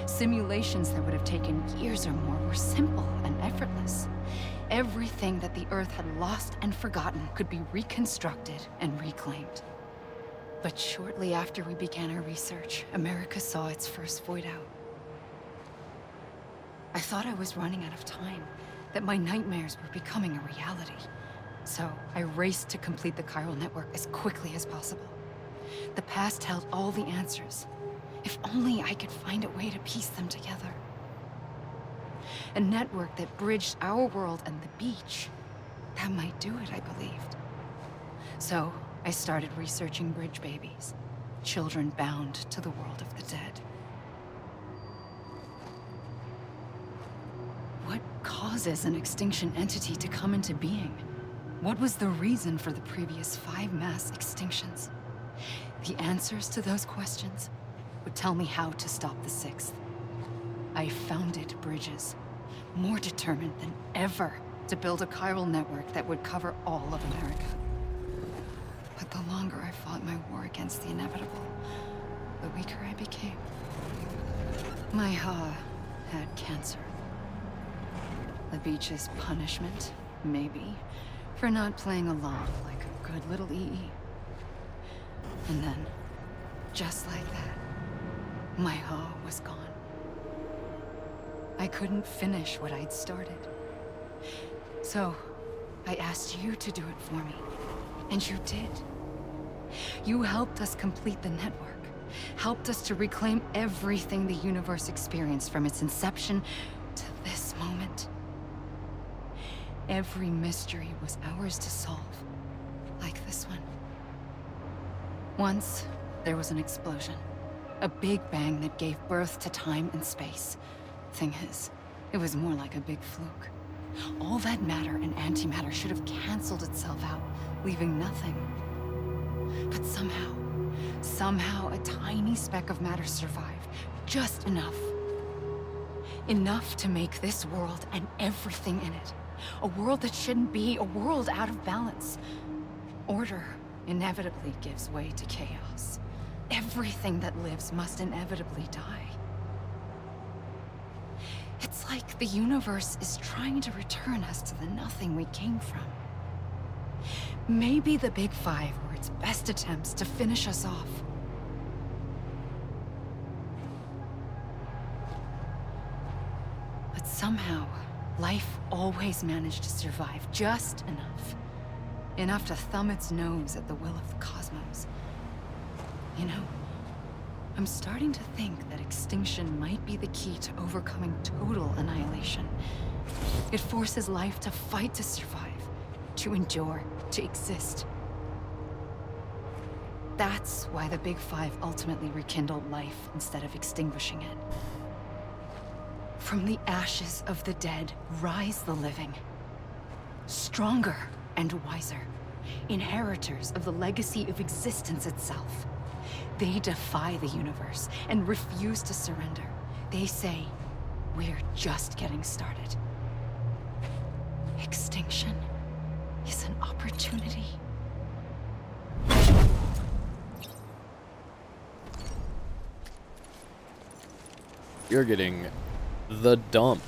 Simulations that would have taken years or more were simple and effortless. Everything that the Earth had lost and forgotten could be reconstructed and reclaimed. But shortly after we began our research, America saw its first void out. I thought I was running out of time, that my nightmares were becoming a reality. So I raced to complete the chiral network as quickly as possible. The past held all the answers. If only I could find a way to piece them together. A network that bridged our world and the beach. That might do it, I believed. So I started researching bridge babies, children bound to the world of the dead. What causes an extinction entity to come into being? What was the reason for the previous 5 mass extinctions? The answers to those questions would tell me how to stop the 6th. I founded bridges, more determined than ever to build a chiral network that would cover all of America. But the longer I fought my war against the inevitable, the weaker I became. My Ha had cancer. The beach's punishment, maybe, for not playing along like a good little EE. And then, just like that, my Ha was gone. I couldn't finish what I'd started. So, I asked you to do it for me. And you did. You helped us complete the network. Helped us to reclaim everything the universe experienced from its inception to this moment. Every mystery was ours to solve. Like this one. Once, there was an explosion. A big bang that gave birth to time and space. Thing is, it was more like a big fluke. All that matter and antimatter should have canceled itself out, leaving nothing. But somehow a tiny speck of matter survived. Just enough. Enough to make this world and everything in it. A world that shouldn't be, a world out of balance. Order inevitably gives way to chaos. Everything that lives must inevitably die. It's like the universe is trying to return us to the nothing we came from. Maybe the Big Five were its best attempts to finish us off. But somehow, life always managed to survive just enough. Enough to thumb its nose at the will of the cosmos. You know, I'm starting to think that extinction might be the key to overcoming total annihilation. It forces life to fight to survive, to endure, to exist. That's why the Big Five ultimately rekindled life instead of extinguishing it. From the ashes of the dead rise the living. Stronger and wiser. Inheritors of the legacy of existence itself. They defy the universe and refuse to surrender. They say, we're just getting started. Extinction is an opportunity. You're getting the dump.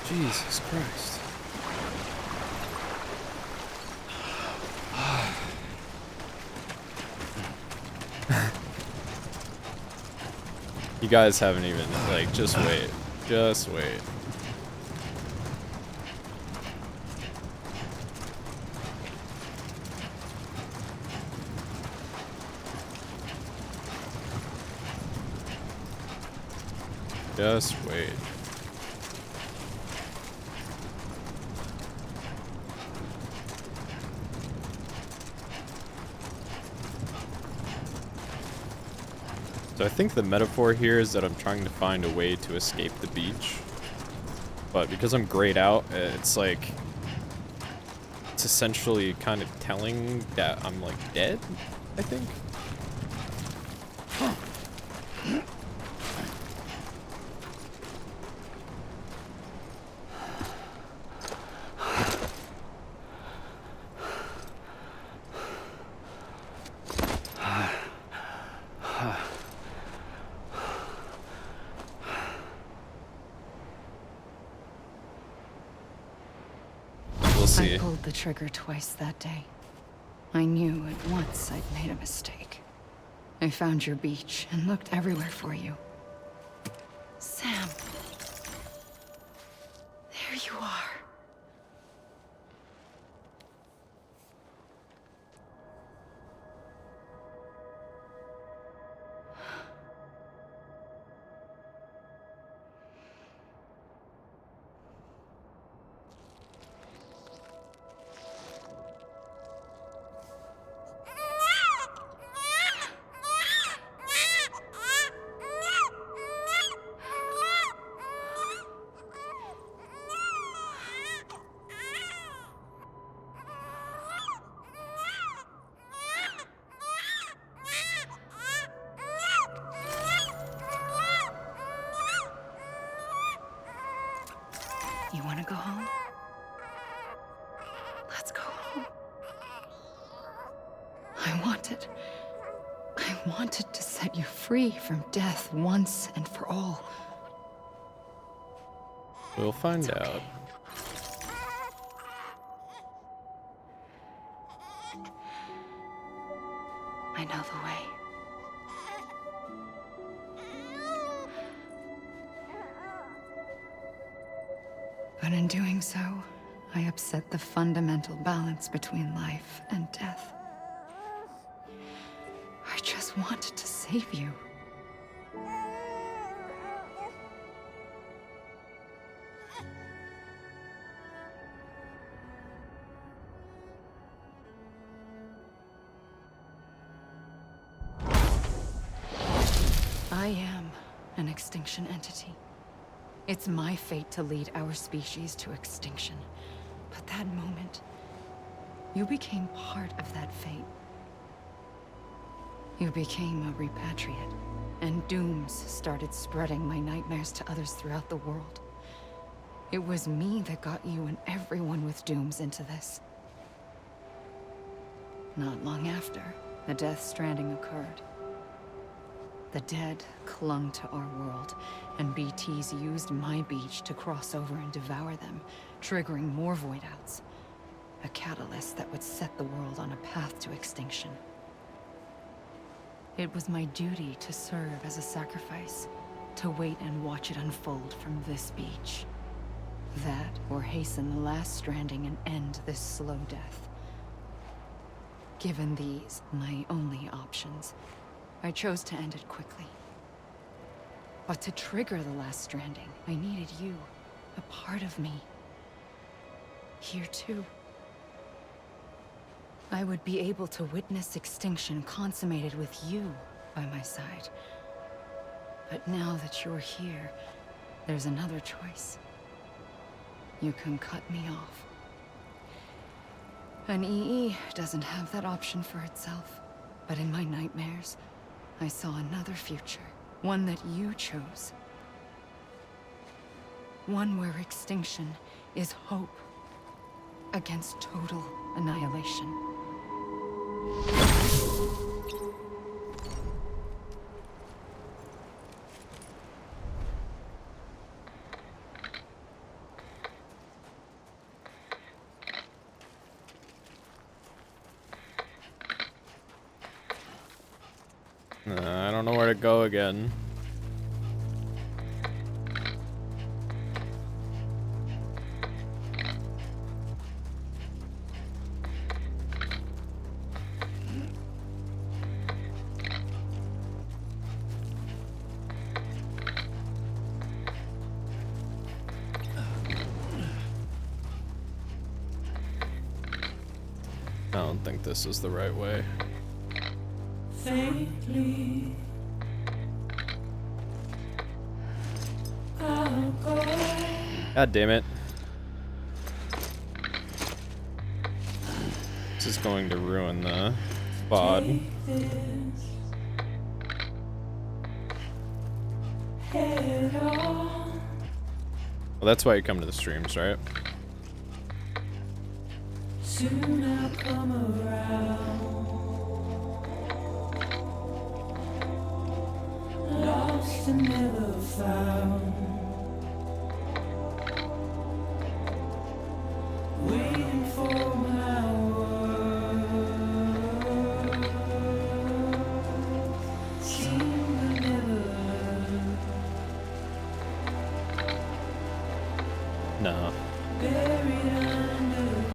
Jesus Christ. You guys haven't even, like, just wait. Just wait. Just wait. So I think the metaphor here is that I'm trying to find a way to escape the beach. But because I'm grayed out, it's like... it's essentially kind of telling that I'm, like, dead, I think. I pulled the trigger twice that day. I knew at once I'd made a mistake. I found your beach and looked everywhere for you. Sam. There you are. You want to go home? Let's go home. I wanted to set you free from death once and for all. We'll find out. I know the way. But in doing so, I upset the fundamental balance between life and death. I just wanted to save you. I am an extinction entity. It's my fate to lead our species to extinction. But that moment, you became part of that fate. You became a repatriate, and dooms started spreading my nightmares to others throughout the world. It was me that got you and everyone with dooms into this. Not long after, the Death Stranding occurred. The dead clung to our world, and BTs used my beach to cross over and devour them, triggering more void outs. A catalyst that would set the world on a path to extinction. It was my duty to serve as a sacrifice, to wait and watch it unfold from this beach. That, or hasten the last stranding and end this slow death. Given these, my only options, I chose to end it quickly. But to trigger the last stranding, I needed you, a part of me. Here too. I would be able to witness extinction consummated with you by my side. But now that you're here, there's another choice. You can cut me off. An EE doesn't have that option for itself. But in my nightmares, I saw another future. One that you chose. One where extinction is hope against total annihilation. I don't know where to go again. I don't think this is the right way. Faintly, God damn it. This is going to ruin the VOD. Well, that's why you come to the streams, right? soon I'll come around. Lost and never found. Waiting for my word. Seem to never learn. No. Buried under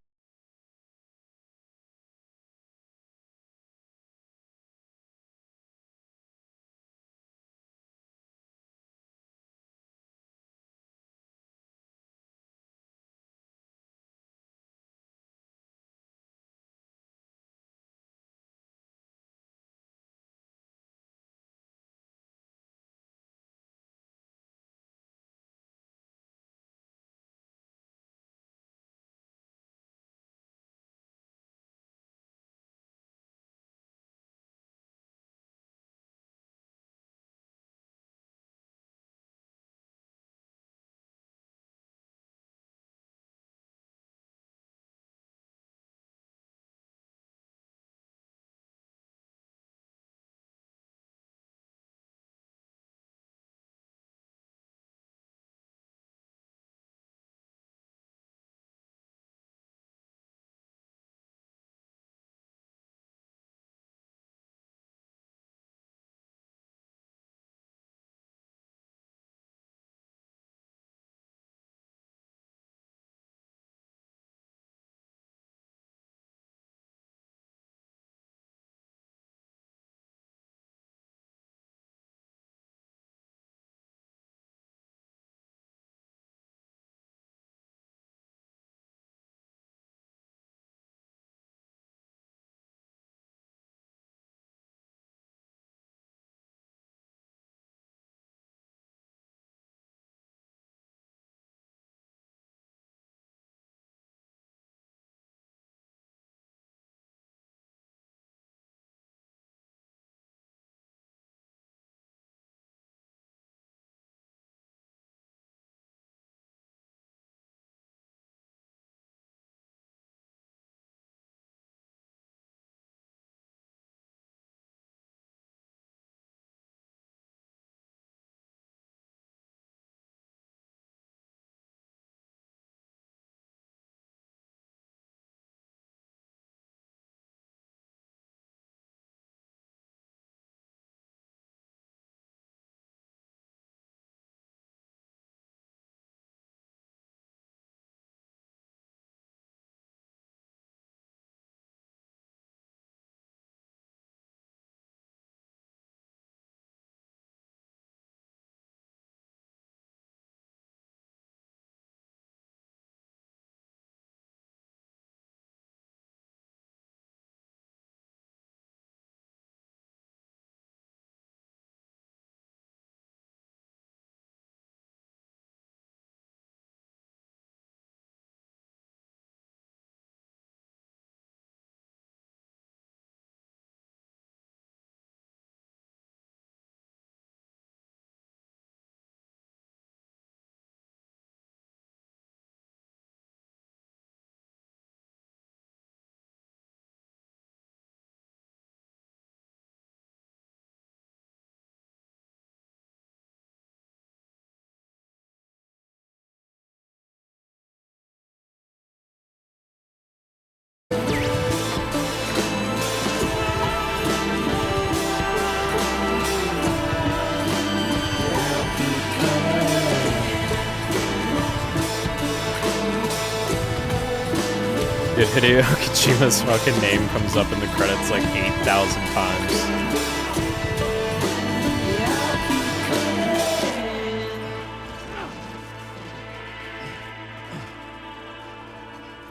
good Hideo Kojima's fucking name comes up in the credits like 8,000 times.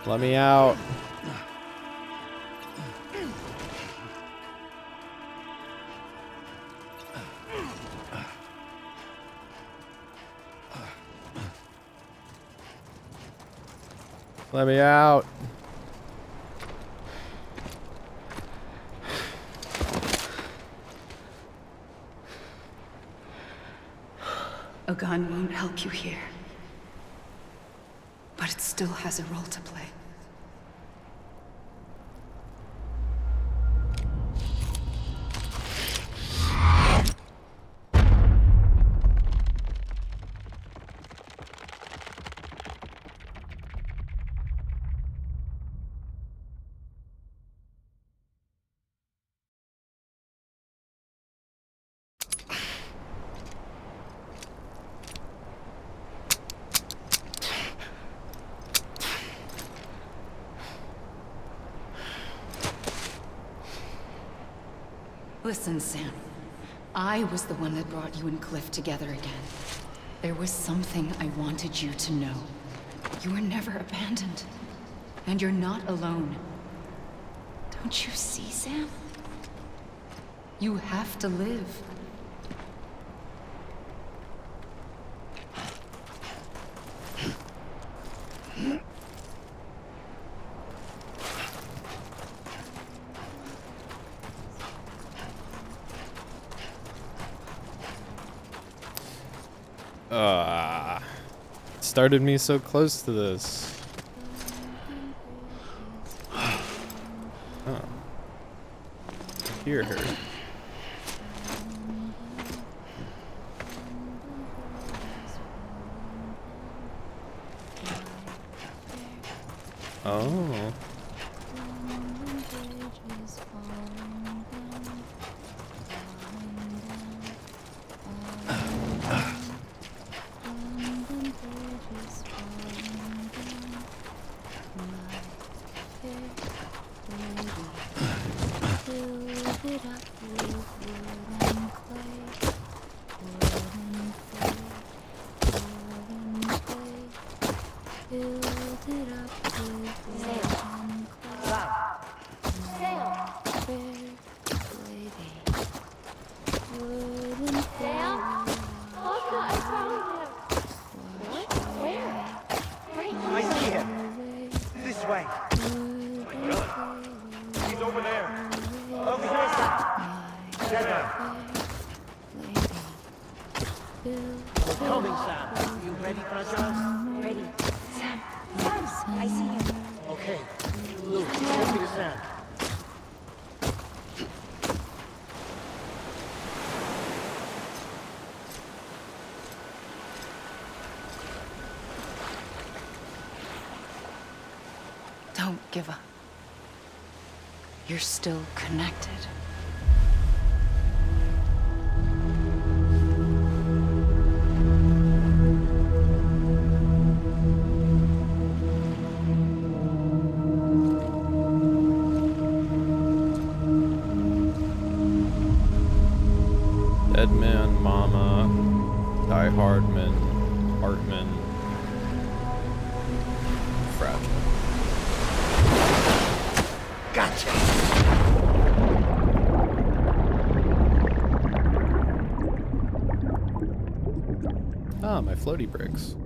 Let me out. Let me out. A gun won't help you here. But it still has a role to play. Listen, Sam. I was the one that brought you and Cliff together again. There was something I wanted you to know. You were never abandoned. And you're not alone. Don't you see, Sam? You have to live. Started me so close to this. Oh. I hear her. Oh. Don't give up. You're still connected. Deadman, Mama, Die Hardman, Hartman, Fragile. Gotcha. Ah, my floaty bricks.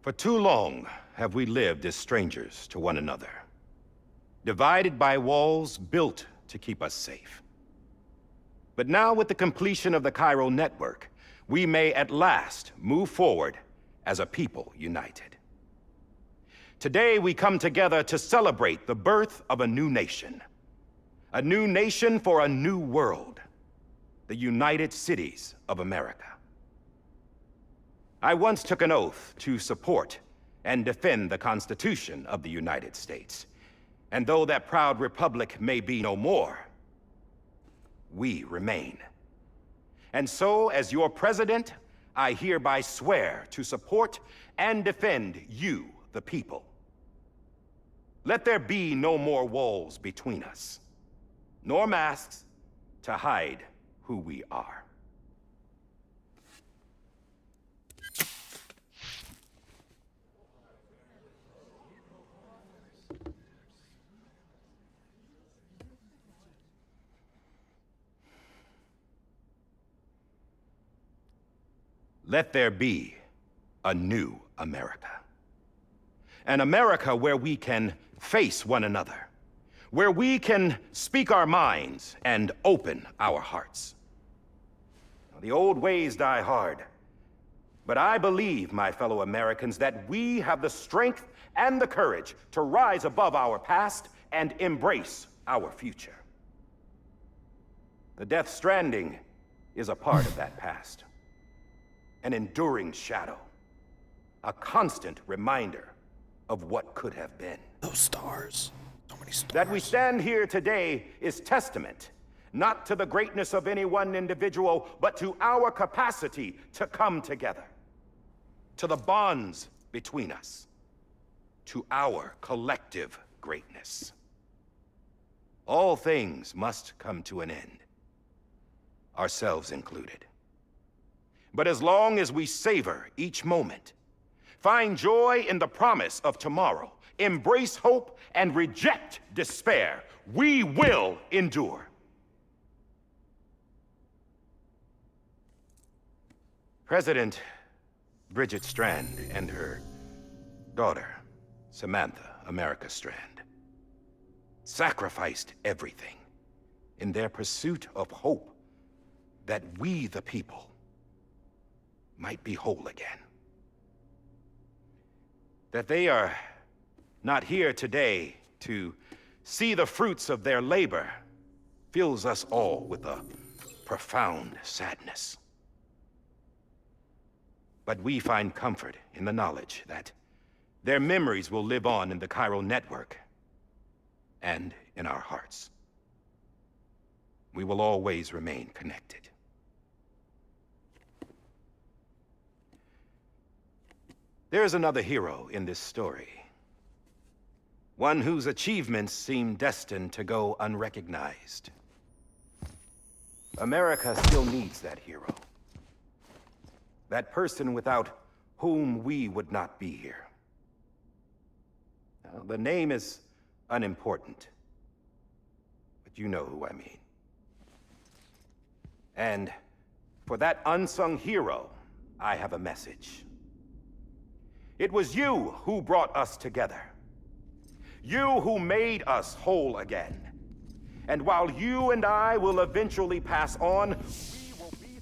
For too long have we lived as strangers to one another, divided by walls built to keep us safe. But now, with the completion of the Cairo network, we may at last move forward as a people united. Today, we come together to celebrate the birth of a new nation. A new nation for a new world. The United Cities of America. I once took an oath to support and defend the Constitution of the United States. And though that proud republic may be no more, we remain. And so, as your president, I hereby swear to support and defend you, the people. Let there be no more walls between us, nor masks to hide who we are. Let there be a new America. An America where we can face one another, where we can speak our minds and open our hearts. The old ways die hard, but I believe, my fellow Americans, that we have the strength and the courage to rise above our past and embrace our future. The Death Stranding is a part of that past. An enduring shadow. A constant reminder of what could have been. Those stars. So many stars. That we stand here today is testament, not to the greatness of any one individual, but to our capacity to come together. To the bonds between us. To our collective greatness. All things must come to an end. Ourselves included. But as long as we savor each moment, find joy in the promise of tomorrow, embrace hope, and reject despair, we will endure. President Bridget Strand and her daughter, Samantha America Strand, sacrificed everything in their pursuit of hope that we, the people, might be whole again. That they are not here today to see the fruits of their labor fills us all with a profound sadness. But we find comfort in the knowledge that their memories will live on in the Cairo network and in our hearts. We will always remain connected. There's another hero in this story. One whose achievements seem destined to go unrecognized. America still needs that hero. That person without whom we would not be here. Now, the name is unimportant, but you know who I mean. And for that unsung hero, I have a message. It was you who brought us together. You who made us whole again. And while you and I will eventually pass on, we will be...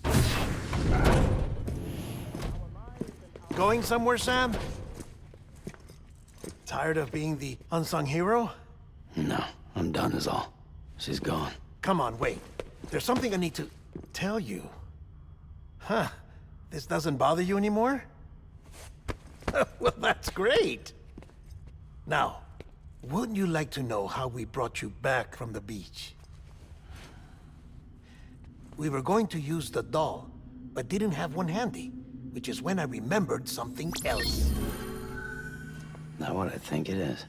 Going somewhere, Sam? Tired of being the unsung hero? No, I'm done is all. She's gone. Come on, wait. There's something I need to tell you. Huh. This doesn't bother you anymore? Well, that's great. Now, wouldn't you like to know how we brought you back from the beach? We were going to use the doll, but didn't have one handy, which is when I remembered something else. Not what I think it is.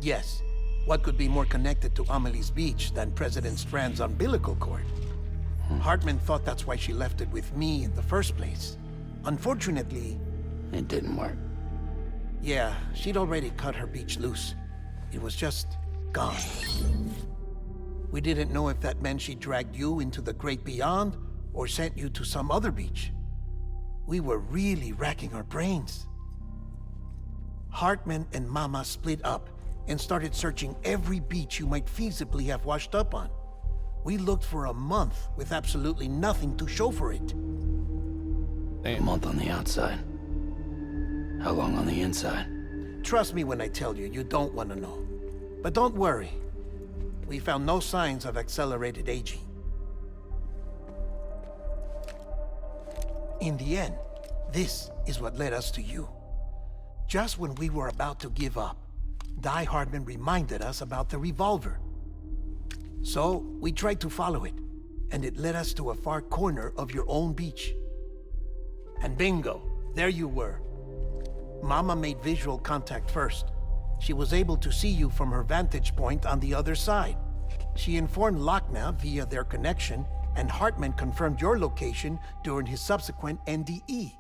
Yes. What could be more connected to Amelie's beach than President Strand's umbilical cord? Hartman thought that's why she left it with me in the first place. Unfortunately... It didn't work. Yeah, she'd already cut her beach loose. It was just gone. We didn't know if that meant she dragged you into the great beyond or sent you to some other beach. We were really racking our brains. Hartman and Mama split up and started searching every beach you might feasibly have washed up on. We looked for a month with absolutely nothing to show for it. A month on the outside. How long on the inside? Trust me when I tell you, you don't want to know. But don't worry. We found no signs of accelerated aging. In the end, this is what led us to you. Just when we were about to give up, Die Hardman reminded us about the revolver. So, we tried to follow it, and it led us to a far corner of your own beach. And bingo, there you were. Mama made visual contact first. She was able to see you from her vantage point on the other side. She informed Lochna via their connection, and Hartman confirmed your location during his subsequent NDE.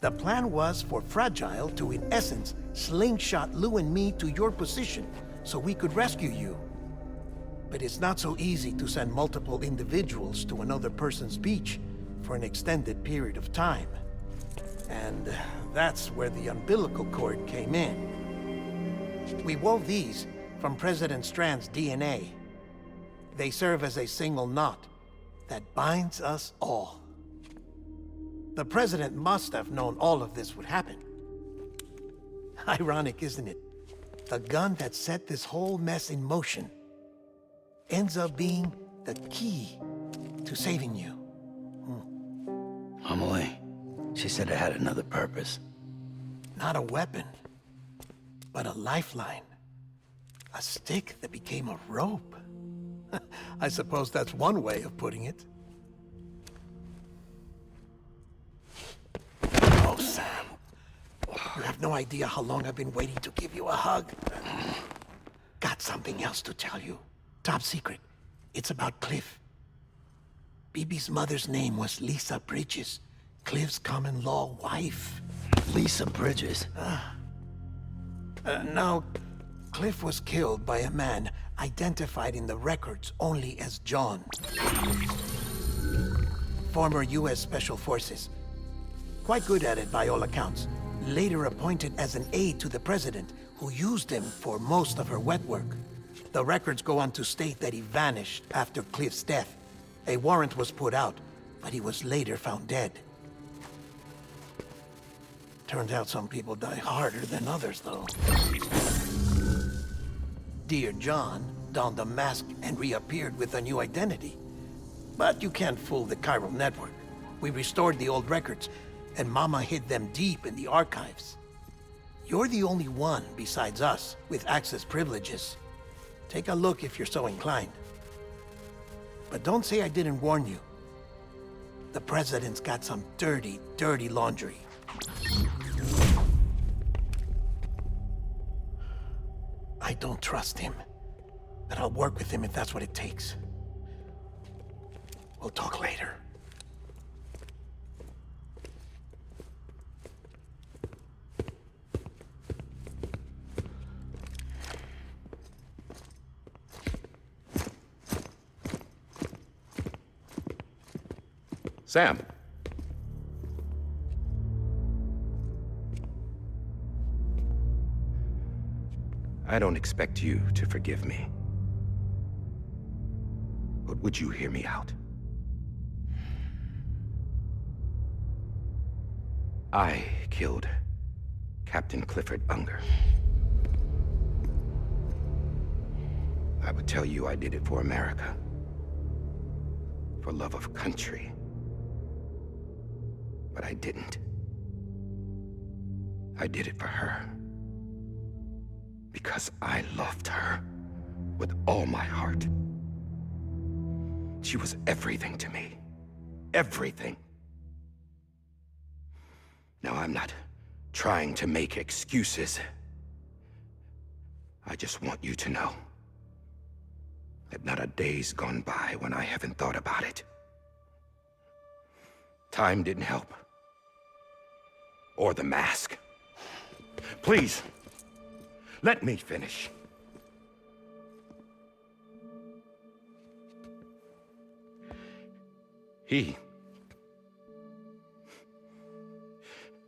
The plan was for Fragile to, in essence, slingshot Lou and me to your position so we could rescue you. But it's not so easy to send multiple individuals to another person's beach for an extended period of time. And that's where the umbilical cord came in. We wove these from President Strand's DNA. They serve as a single knot that binds us all. The President must have known all of this would happen. Ironic, isn't it? The gun that set this whole mess in motion ends up being the key to saving you. Amelie, she said it had another purpose. Not a weapon, but a lifeline. A stick that became a rope. I suppose that's one way of putting it. Oh, Sam. You have no idea how long I've been waiting to give you a hug. Got something else to tell you. Top secret. It's about Cliff. Bibi's mother's name was Lisa Bridges, Cliff's common-law wife. Lisa Bridges? Now, Cliff was killed by a man identified in the records only as John. Former U.S. Special Forces. Quite good at it by all accounts. Later appointed as an aide to the president, who used him for most of her wet work. The records go on to state that he vanished after Cliff's death. A warrant was put out, but he was later found dead. Turns out some people die harder than others, though. Dear John donned a mask and reappeared with a new identity. But you can't fool the chiral network. We restored the old records, and Mama hid them deep in the archives. You're the only one, besides us, with access privileges. Take a look if you're so inclined. But don't say I didn't warn you. The President's got some dirty, dirty laundry. I don't trust him, but I'll work with him if that's what it takes. We'll talk later. Sam. I don't expect you to forgive me. But would you hear me out? I killed Captain Clifford Unger. I would tell you I did it for America. For love of country. But I didn't. I did it for her. Because I loved her with all my heart. She was everything to me. Everything. Now, I'm not trying to make excuses. I just want you to know that not a day's gone by when I haven't thought about it. Time didn't help. Or the mask. Please, let me finish.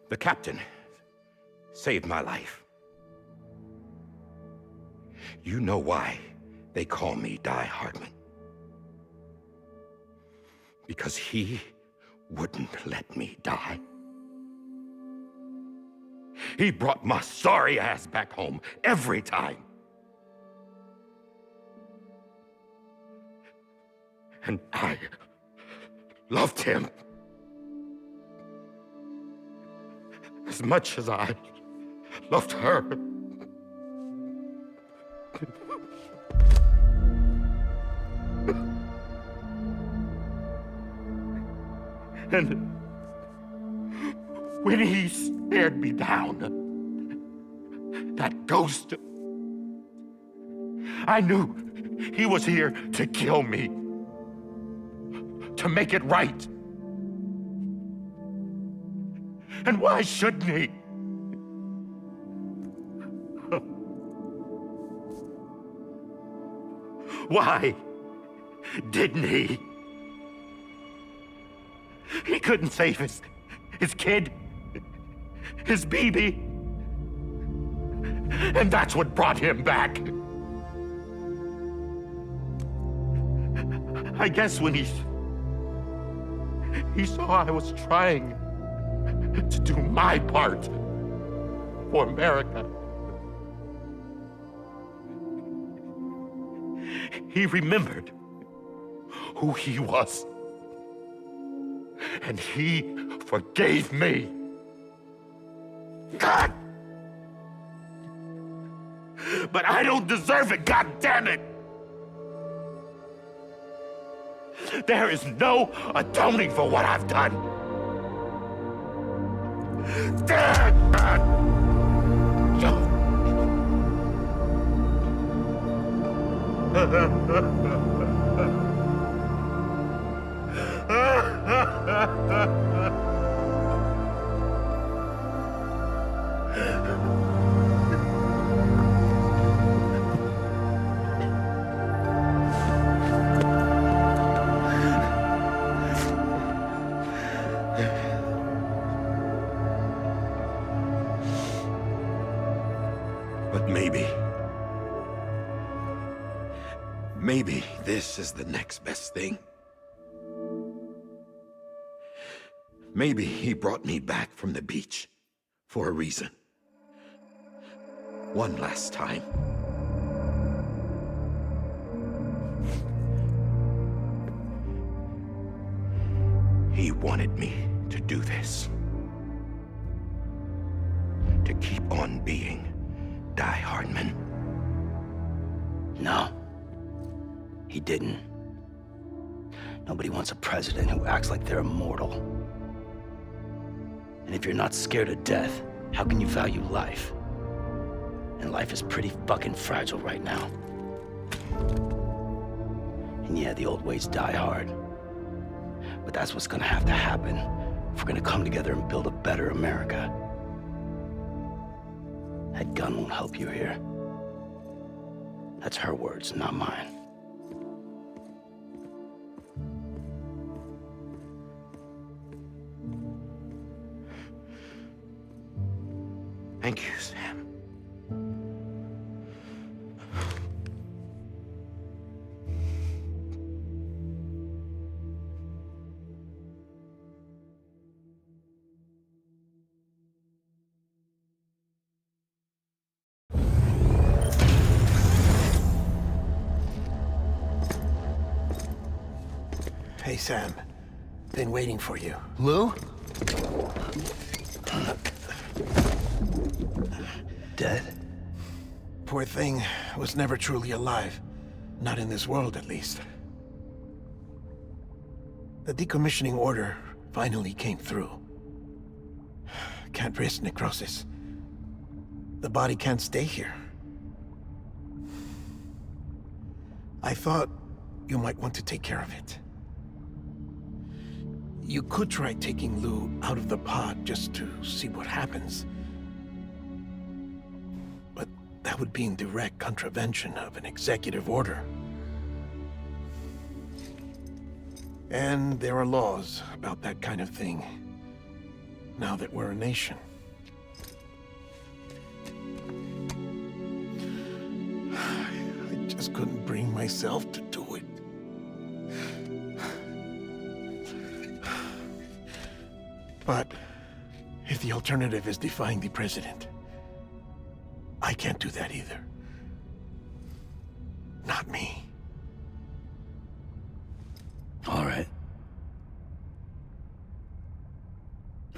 The captain saved my life. You know why they call me Die Hardman. Because he wouldn't let me die. He brought my sorry ass back home every time. And I loved him as much as I loved her. And when he stared me down, that ghost, I knew he was here to kill me, to make it right. And why shouldn't he? Why didn't he? He couldn't save his kid, his baby. And that's what brought him back. I guess when he saw I was trying to do my part for America, he remembered who he was. And he forgave me. God! But I don't deserve it, God damn it! There is no atoning for what I've done. But maybe this is the next best thing. Maybe he brought me back from the beach for a reason. One last time. He wanted me to do this. To keep on being Die Hardman. No. He didn't. Nobody wants a president who acts like they're immortal. And if you're not scared of death, how can you value life? And life is pretty fucking fragile right now. And yeah, the old ways die hard. But that's what's gonna have to happen if we're gonna come together and build a better America. That gun won't help you here. That's her words, not mine. Thank you, Sam. Hey, Sam. Been waiting for you. Lou? Dead? Poor thing was never truly alive. Not in this world, at least. The decommissioning order finally came through. Can't risk necrosis. The body can't stay here. I thought you might want to take care of it. You could try taking Lou out of the pod just to see what happens. But that would be in direct contravention of an executive order. And there are laws about that kind of thing, now that we're a nation. myself to do it. But if the alternative is defying the president, I can't do that either. Not me. All right.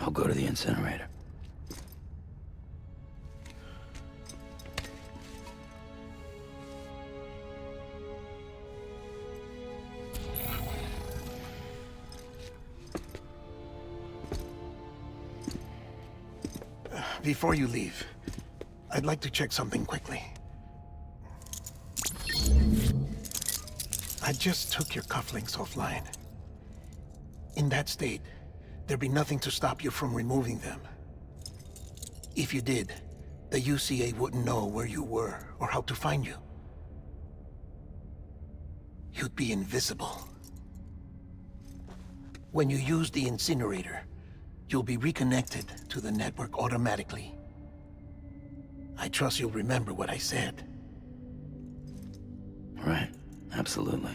I'll go to the incinerator. Before you leave, I'd like to check something quickly. I just took your cufflinks offline. In that state, there'd be nothing to stop you from removing them. If you did, the UCA wouldn't know where you were or how to find you. You'd be invisible. When you use the incinerator, you'll be reconnected to the network automatically. I trust you'll remember what I said. Right. Absolutely.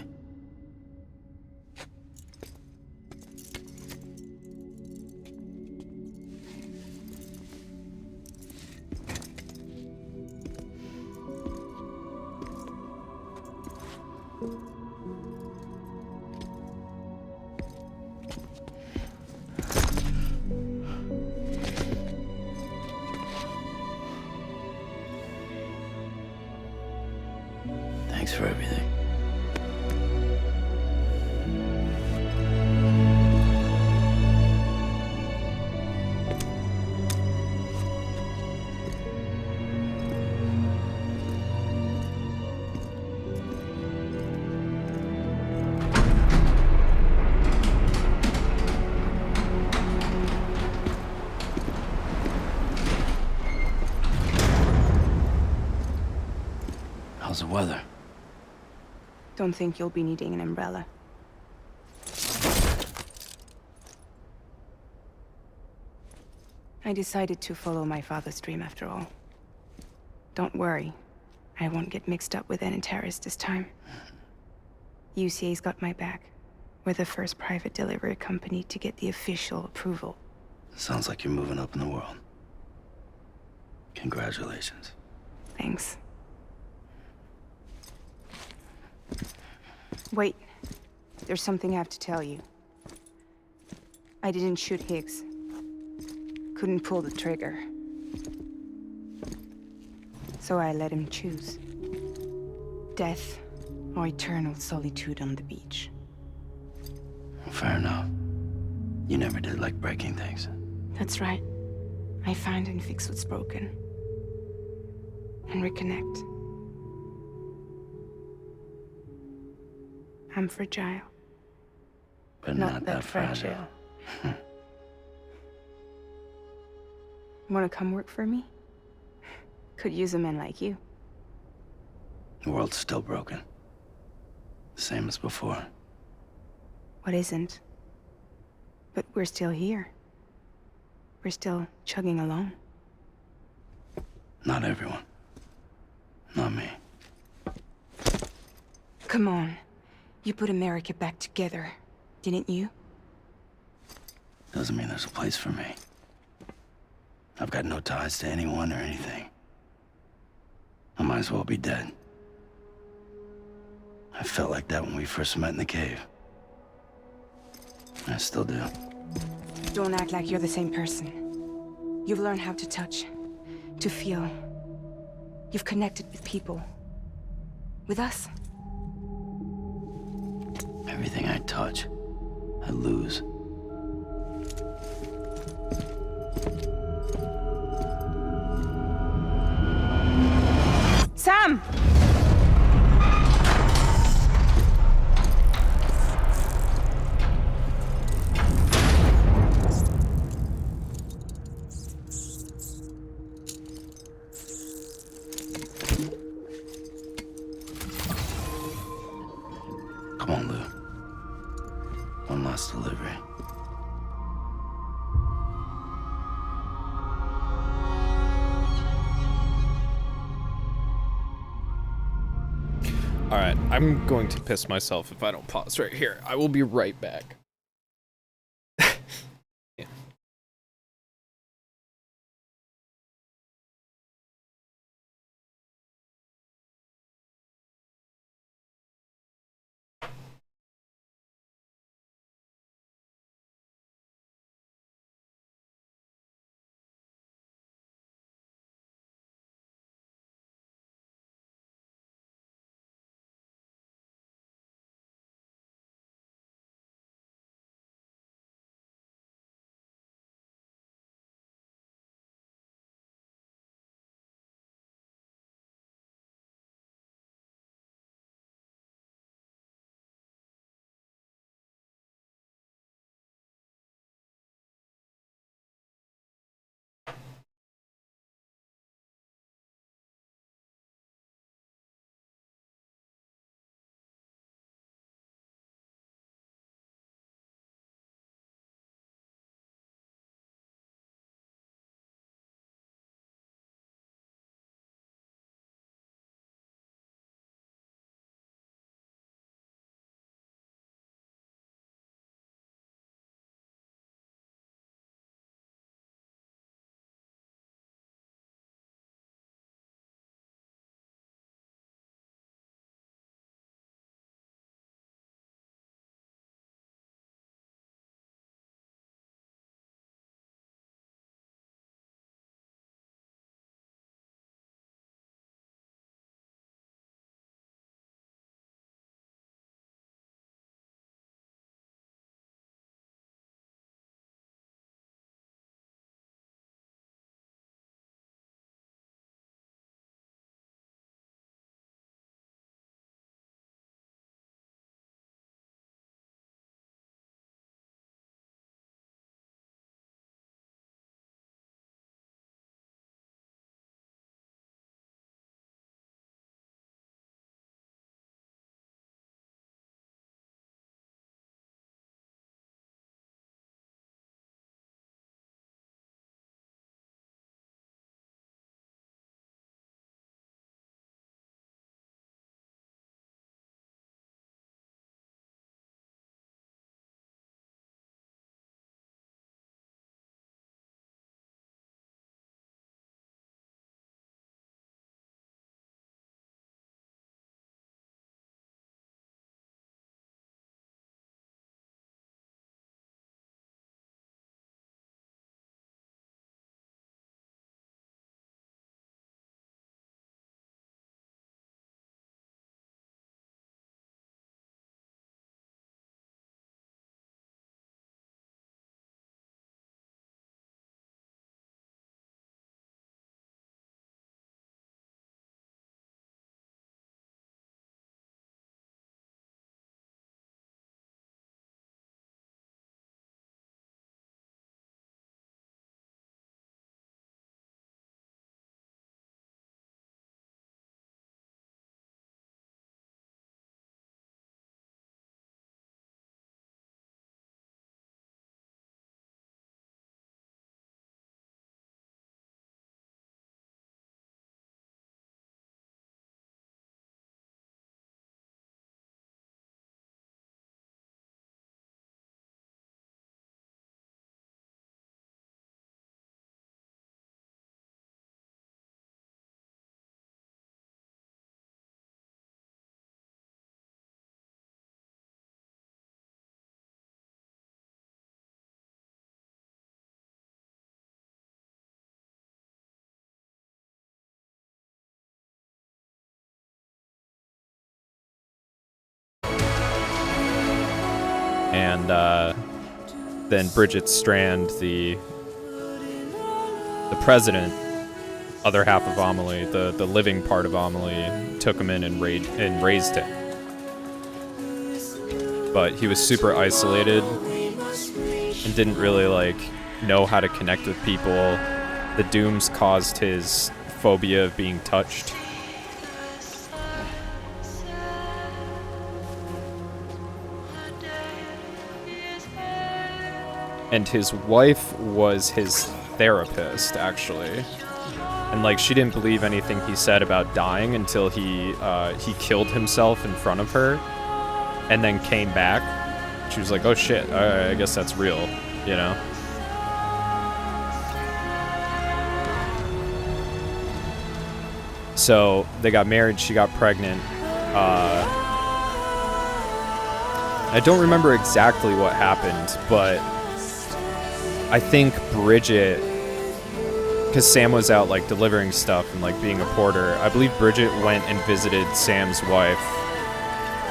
Thanks for everything. How's the weather? Don't think you'll be needing an umbrella. I decided to follow my father's dream after all. Don't worry. I won't get mixed up with any terrorists this time. UCA's got my back. We're the first private delivery company to get the official approval. Sounds like you're moving up in the world. Congratulations. Thanks. Wait. There's something I have to tell you. I didn't shoot Higgs. Couldn't pull the trigger. So I let him choose. Death or eternal solitude on the beach. Fair enough. You never did like breaking things. That's right. I find and fix what's broken. And reconnect. I'm fragile. But not that fragile. Wanna come work for me? Could use a man like you. The world's still broken. Same as before. What isn't? But we're still here. We're still chugging along. Not everyone. Not me. Come on. You put America back together, didn't you? Doesn't mean there's a place for me. I've got no ties to anyone or anything. I might as well be dead. I felt like that when we first met in the cave. I still do. Don't act like you're the same person. You've learned how to touch, to feel. You've connected with people. With us. Everything I touch, I lose. Sam! Come on, Lou. One last delivery. Alright, I'm going to piss myself if I don't pause right here. I will be right back. Yeah. And then Bridget Strand, the president, other half of Amelie, the living part of Amelie, took him in and raised him. But he was super isolated and didn't really know how to connect with people. The dooms caused his phobia of being touched. And his wife was his therapist, actually. And like she didn't believe anything he said about dying until he killed himself in front of her, and then came back. She was like, "Oh shit, I guess that's real," you know. So they got married. She got pregnant. I don't remember exactly what happened, but I think Bridget, because Sam was out like delivering stuff and like being a porter, I believe Bridget went and visited Sam's wife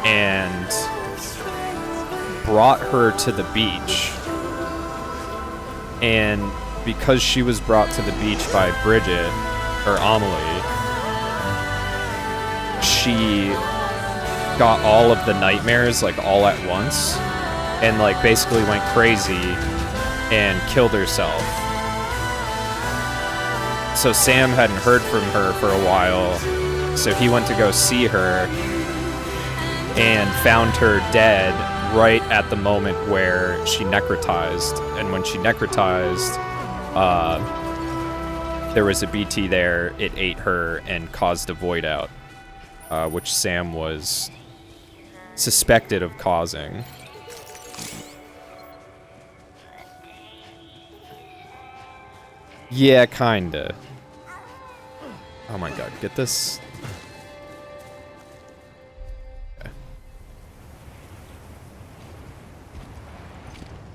and brought her to the beach. And because she was brought to the beach by Bridget, or Amelie, she got all of the nightmares like all at once and like basically went crazy and killed herself. So Sam hadn't heard from her for a while, so he went to go see her and found her dead right at the moment where she necrotized. And when she necrotized, there was a BT there, it ate her and caused a void out, which Sam was suspected of causing. Yeah, kinda. Oh my god, get this. Okay.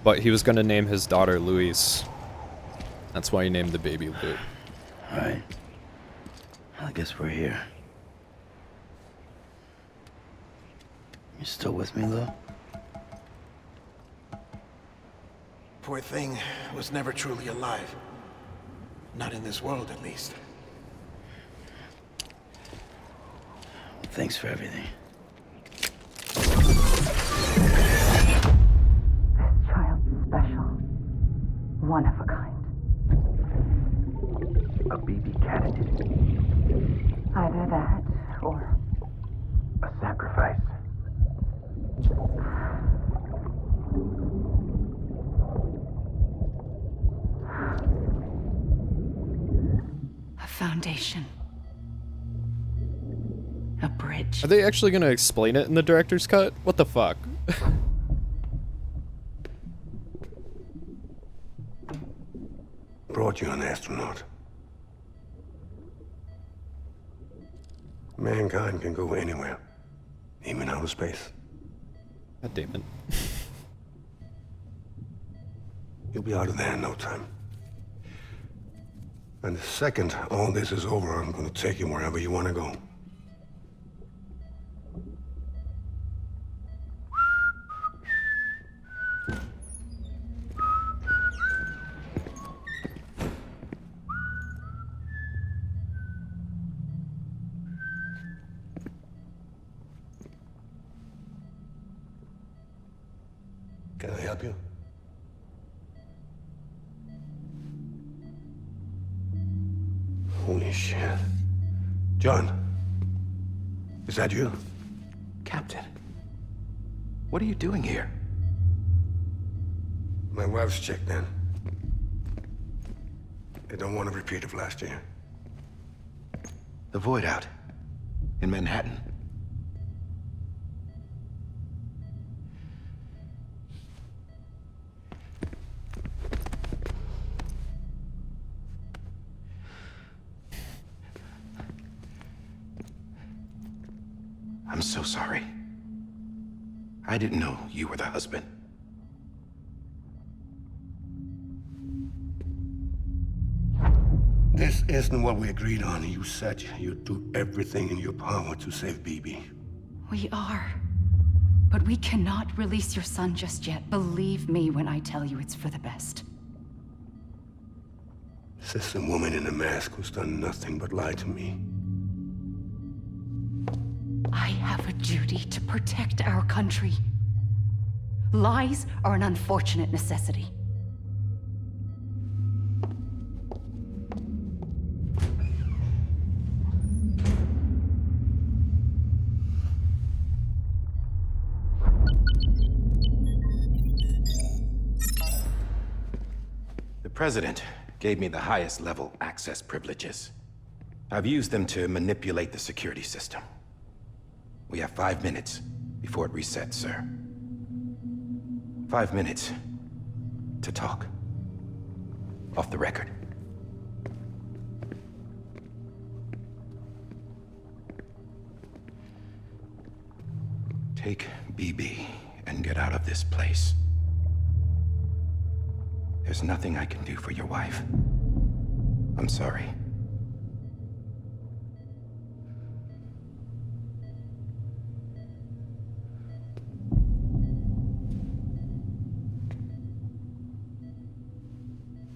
But he was gonna name his daughter Louise. That's why he named the baby Lou. Alright. I guess we're here. You still with me, Lou? Poor thing was never truly alive. Not in this world, at least. Thanks for everything. Child's special. One of a kind. A BB candidate. Either that, or A sacrifice. a foundation. A bridge. Are they actually gonna explain it in the director's cut? What the fuck? Brought you an astronaut. Mankind can go anywhere, even outer space. God damn it. You'll be out of there in no time. And the second all this is over, I'm gonna take you wherever you want to go. Can I help you? Holy shit. John, is that you? Captain, what are you doing here? My wife's checked in. They don't want a repeat of last year. The void out in Manhattan. I'm so sorry. I didn't know you were the husband. This isn't what we agreed on. You said you'd do everything in your power to save BB. We are. But we cannot release your son just yet. Believe me when I tell you it's for the best. This is a woman in a mask who's done nothing but lie to me. I have a duty to protect our country. Lies are an unfortunate necessity. The president gave me the highest level access privileges. I've used them to manipulate the security system. We have 5 minutes before it resets, sir. 5 minutes to talk. Off the record. Take BB and get out of this place. There's nothing I can do for your wife. I'm sorry.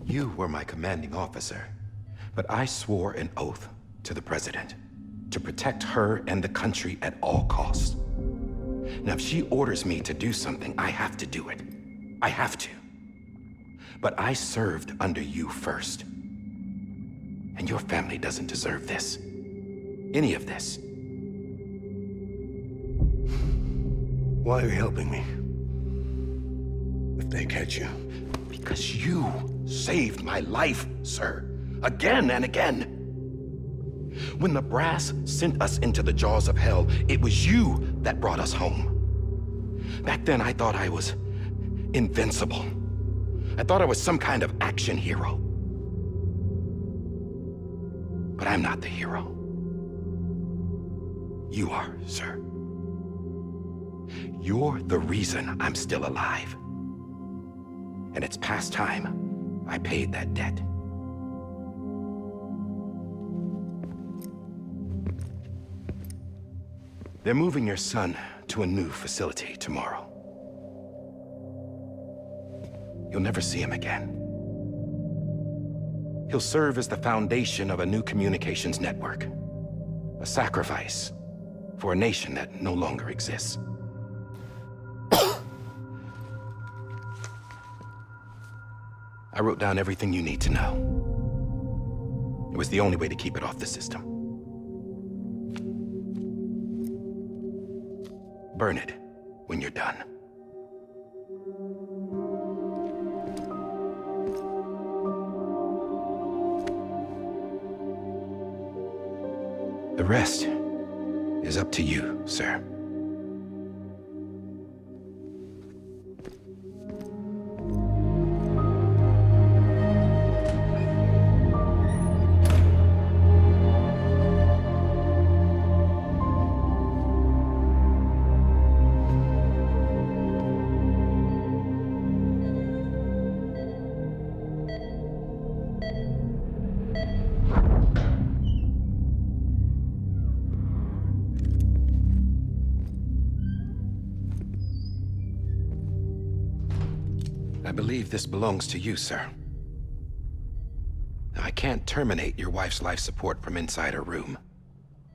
You were my commanding officer, but I swore an oath to the President to protect her and the country at all costs. Now, if she orders me to do something, I have to do it. I have to. But I served under you first. And your family doesn't deserve this. Any of this. Why are you helping me? If they catch you. Because you saved my life, sir. Again and again. When the brass sent us into the jaws of hell, it was you that brought us home. Back then, I thought I was invincible. I thought I was some kind of action hero. But I'm not the hero. You are, sir. You're the reason I'm still alive. And it's past time I paid that debt. They're moving your son to a new facility tomorrow. You'll never see him again. He'll serve as the foundation of a new communications network. A sacrifice for a nation that no longer exists. I wrote down everything you need to know. It was the only way to keep it off the system. Burn it when you're done. The rest is up to you, sir. I believe this belongs to you, sir. Now, I can't terminate your wife's life support from inside her room.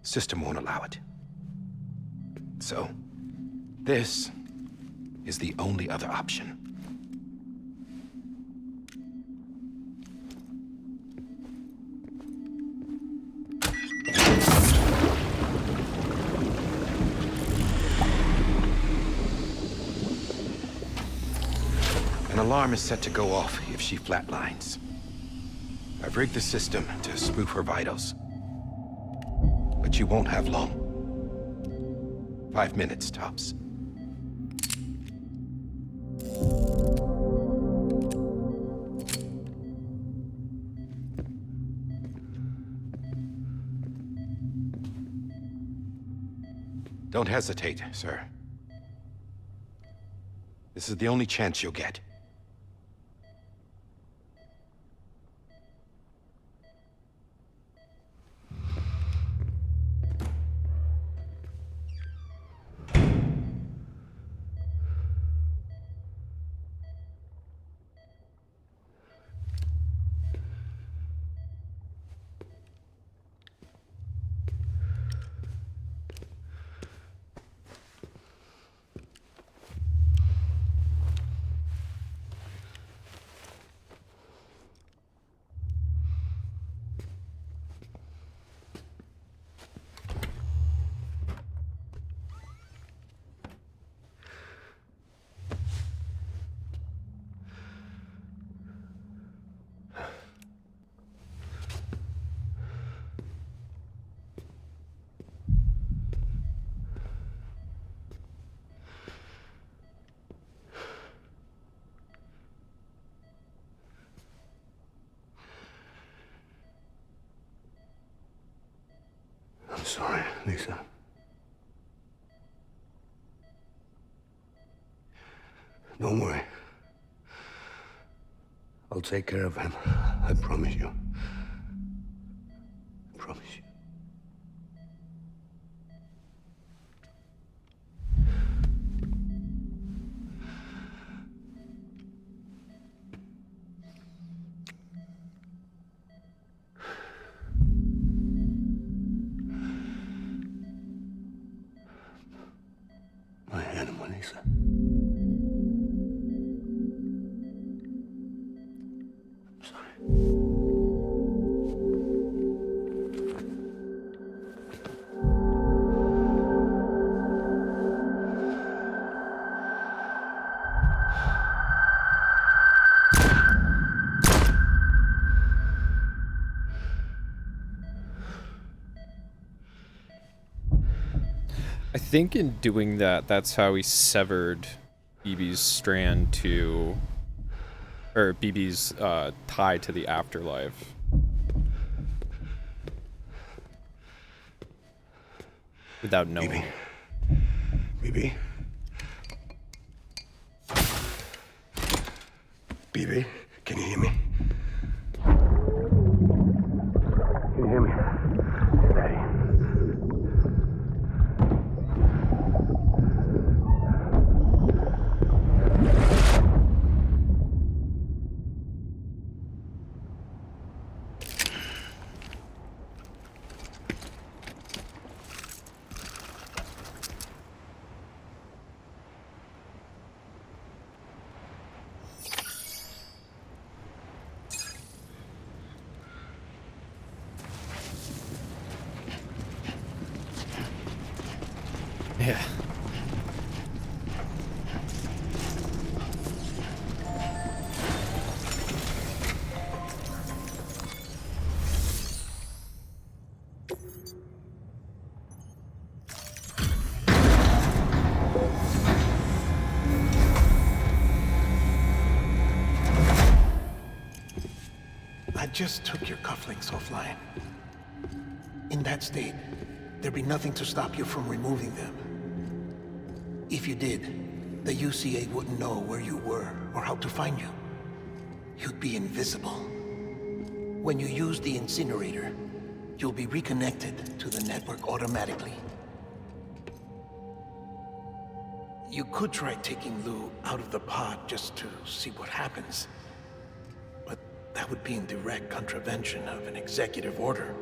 System won't allow it. So, this is the only other option. An alarm is set to go off if she flatlines. I've rigged the system to spoof her vitals. But you won't have long. 5 minutes, tops. Don't hesitate, sir. This is the only chance you'll get. sorry, Lisa. Don't worry. I'll take care of him. I promise you. I promise you. My animal, Lisa. I'm sorry. I think in doing that, that's how he severed BB's strand to, or BB's tie to the afterlife. Without knowing. BB? BB, can you hear me? Can you hear me? Steady. Yeah. I just took your cufflinks offline. In that state, there'd be nothing to stop you from removing them. If you did, the UCA wouldn't know where you were or how to find you. You'd be invisible. When you use the incinerator, you'll be reconnected to the network automatically. You could try taking Lou out of the pod just to see what happens. But that would be in direct contravention of an executive order.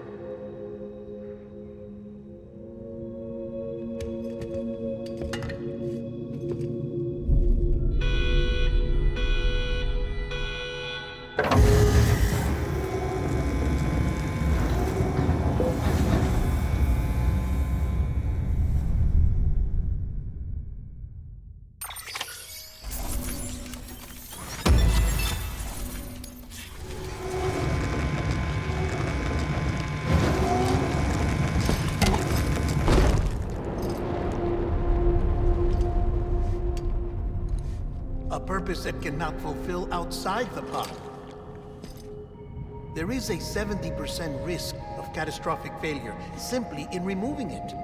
A purpose that cannot fulfill outside the pod. There is a 70% risk of catastrophic failure simply in removing it.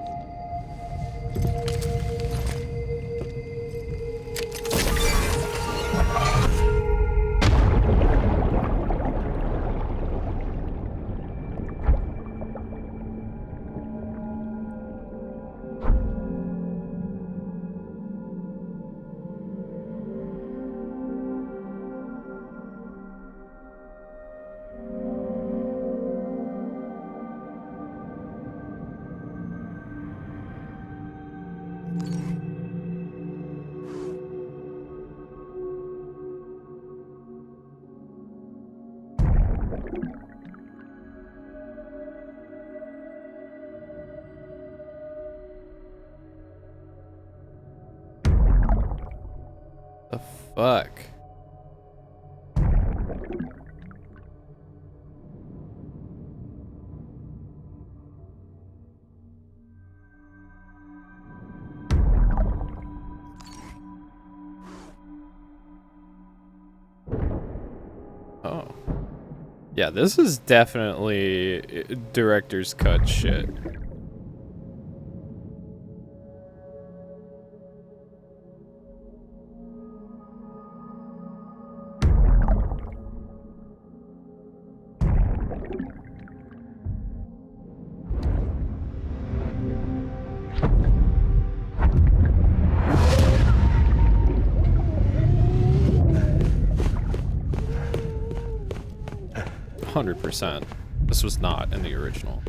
The fuck? Oh. Yeah, this is definitely director's cut shit. 100%. This was not in the original.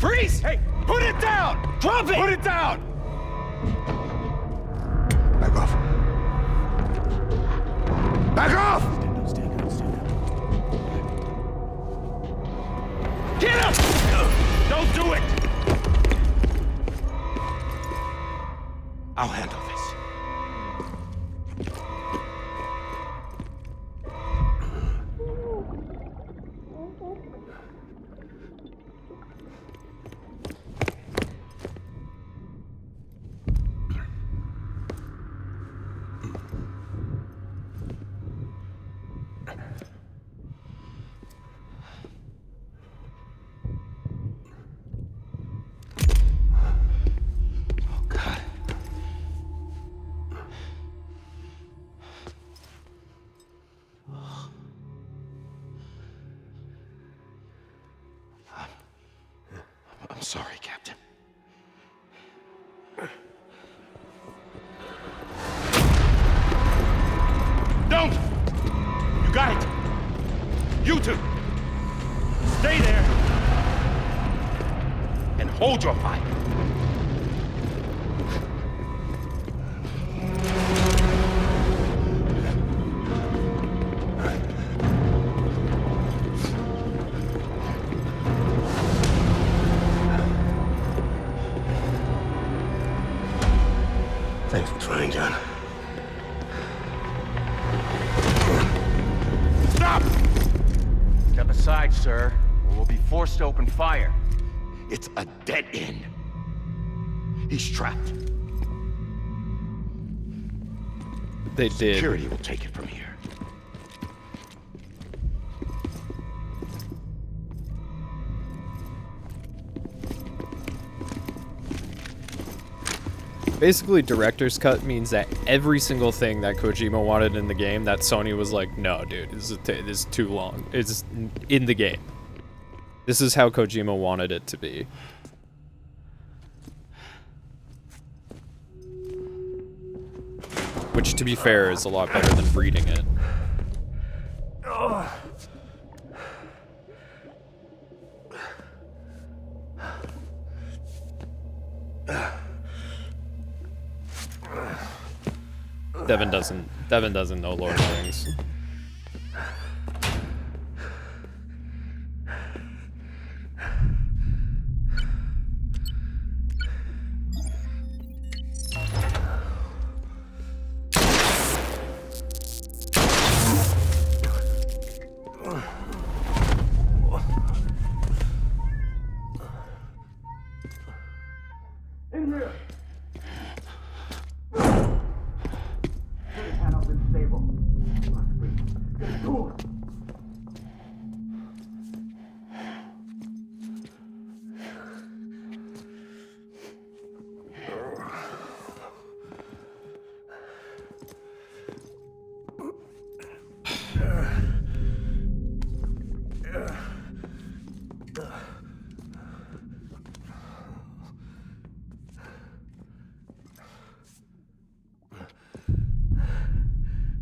Freeze! Hey, put it down! Drop it! Put it down! Back off. Back off! Get him! Don't do it! I'll handle this. I'm sorry, Captain. Don't! You got it! You two! Stay there! And hold your fire! Thanks for trying, John. Stop! Step aside, sir, or we'll be forced to open fire. It's a dead end. He's trapped. They did. Security will take it from here. Basically, director's cut means that every single thing that Kojima wanted in the game, that Sony was like, no, dude, this is too long. It's in the game. This is how Kojima wanted it to be. Which, to be fair, is a lot better than reading it. Devin doesn't know Lord of the Rings. In here!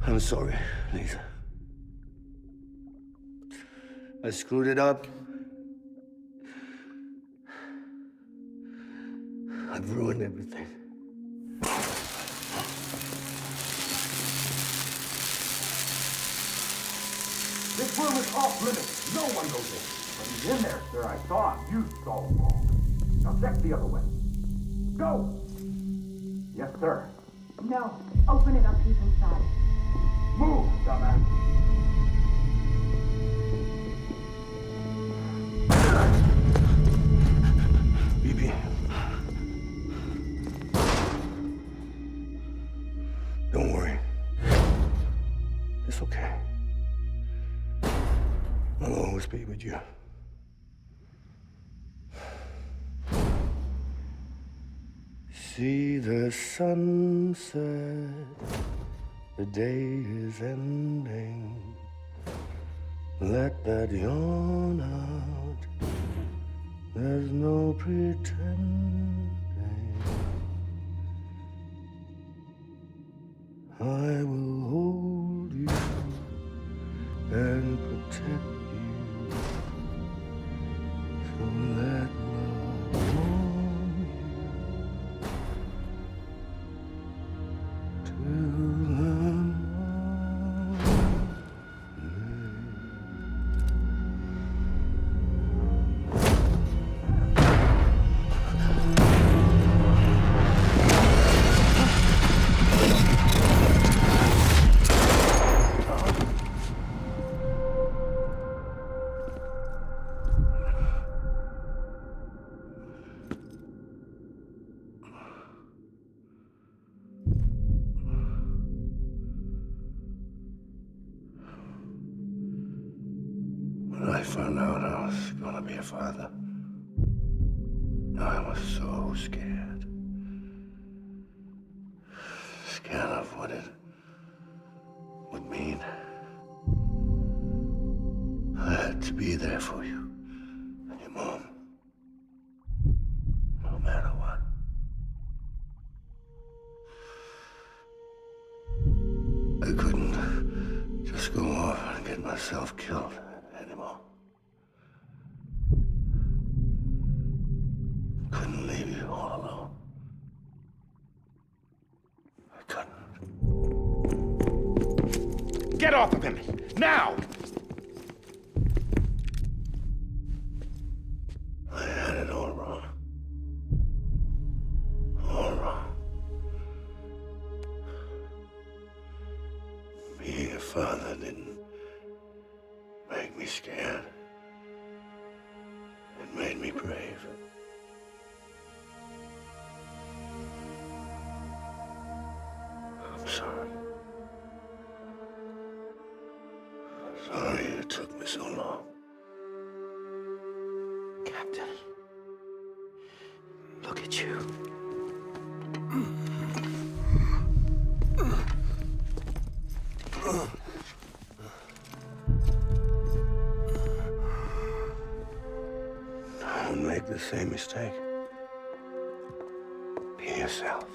I'm sorry, Lisa. I screwed it up. I've ruined everything. This room is off limits. No one goes in. But he's in there, sir. I saw him. You saw him all. Now check the other way. Go! Yes, sir. No. Open it up. He's inside. Move, dumbass. Evie. Don't worry. It's okay. I'll always be with you. See the sunset, the day is ending. Let that yawn out, there's no pretending. I will hold you and protect you. So let love warm you till the When I found out I was gonna be a father, I was so scared. Scared of what it would mean. I had to be there for you and your mom, no matter what. I couldn't just go off and get myself killed anymore. Couldn't leave you all alone. I couldn't. Get off of him! Now! I had it all wrong. All wrong. Being a father didn't make me scared. It made me brave. I'm sorry. Sorry it took me so long. Captain, look at you. Don't make the same mistake. Be yourself.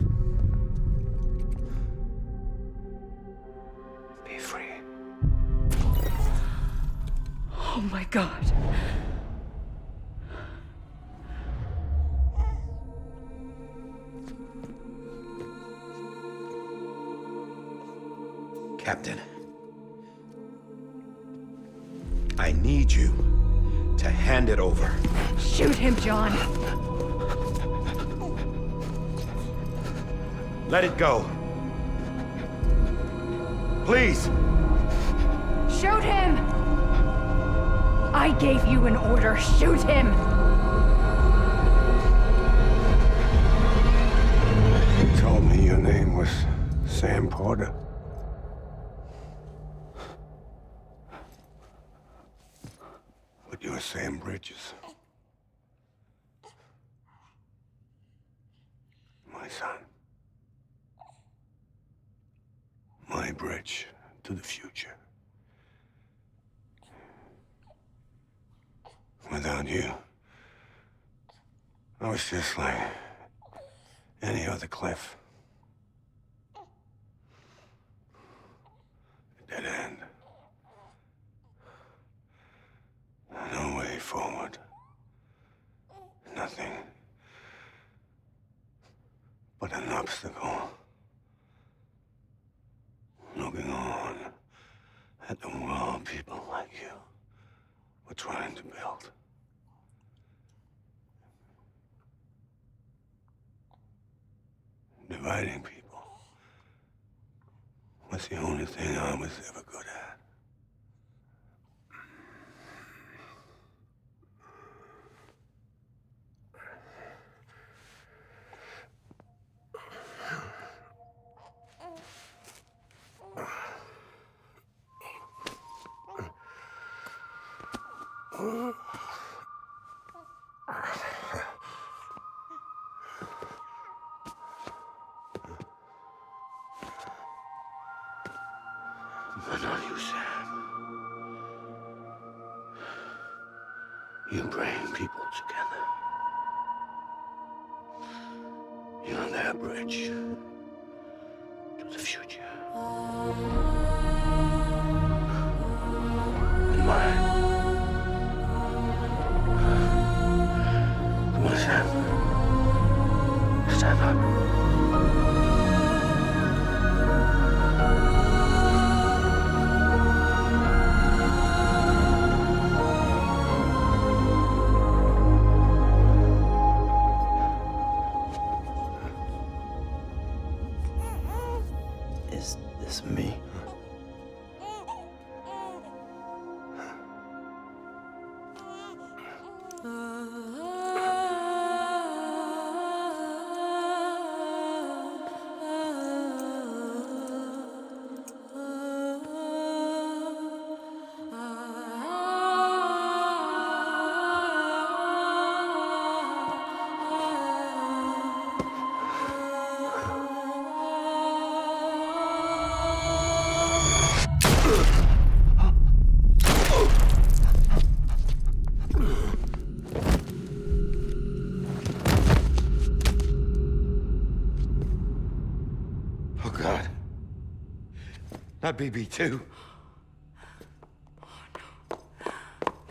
Be free. Oh my God. Captain, I need you to hand it over. Shoot him, John. Let it go. Please. Shoot him! I gave you an order. Shoot him! You told me your name was Sam Porter. But you're Sam Bridges. My son. My bridge to the future. Without you, I was just like any other Cliff. A dead end. No way forward. Nothing but an obstacle. Looking on at the world people like you. trying to build. Dividing people was the only thing I was ever good at. But not you, Sam. You bring people together. You're their bridge to the future. And mine. Come on, Sam. Stand up. Is this me? Oh, God. Not BB2.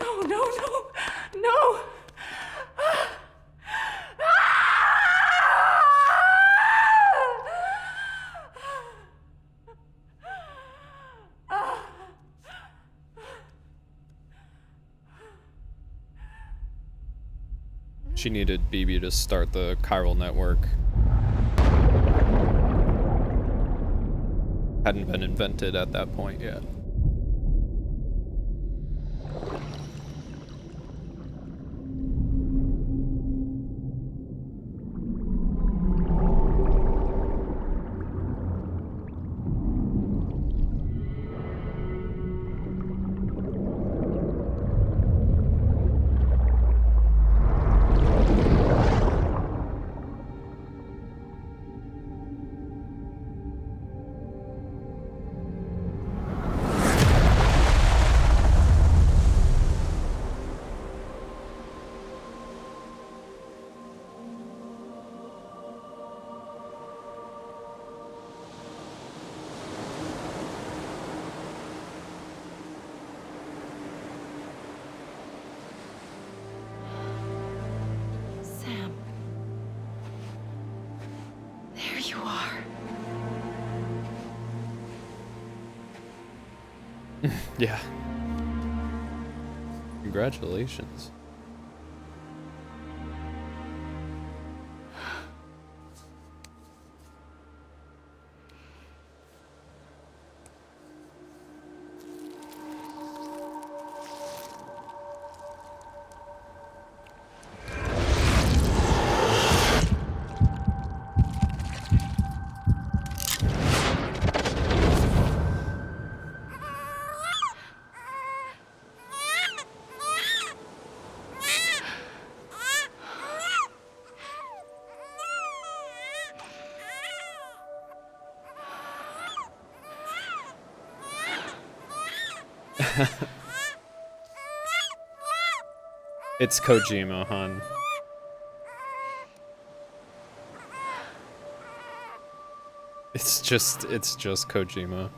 No, no, no, no! She needed BB to start the chiral network. Hadn't been invented at that point yet. Sam. There you are. Yeah. Congratulations. It's Kojima, hon. It's just Kojima.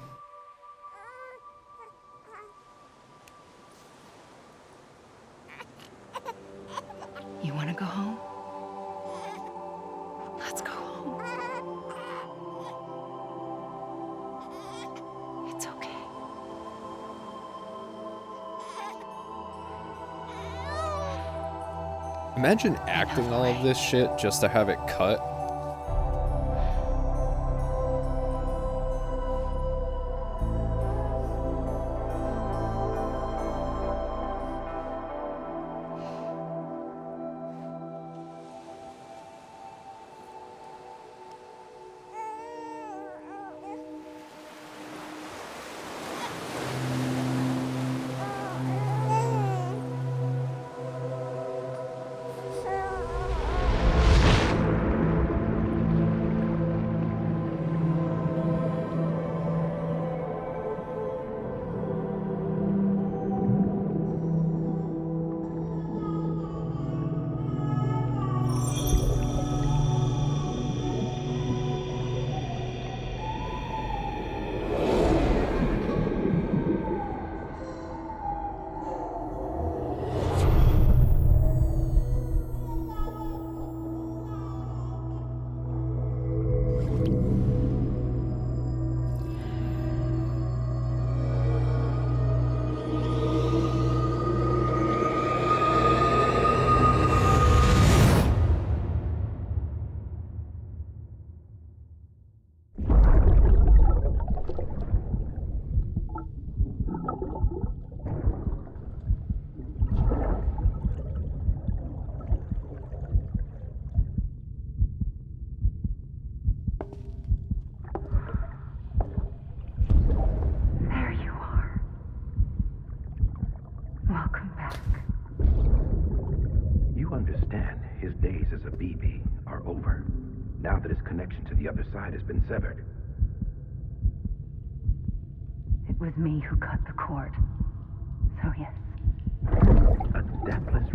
You want to go home? Let's go home. It's okay. Imagine acting all of this shit just to have it cut. There you are. Welcome back. You understand his days as a BB are over, now that his connection to the other side has been severed. It was me who cut the cord. So yes. A deathless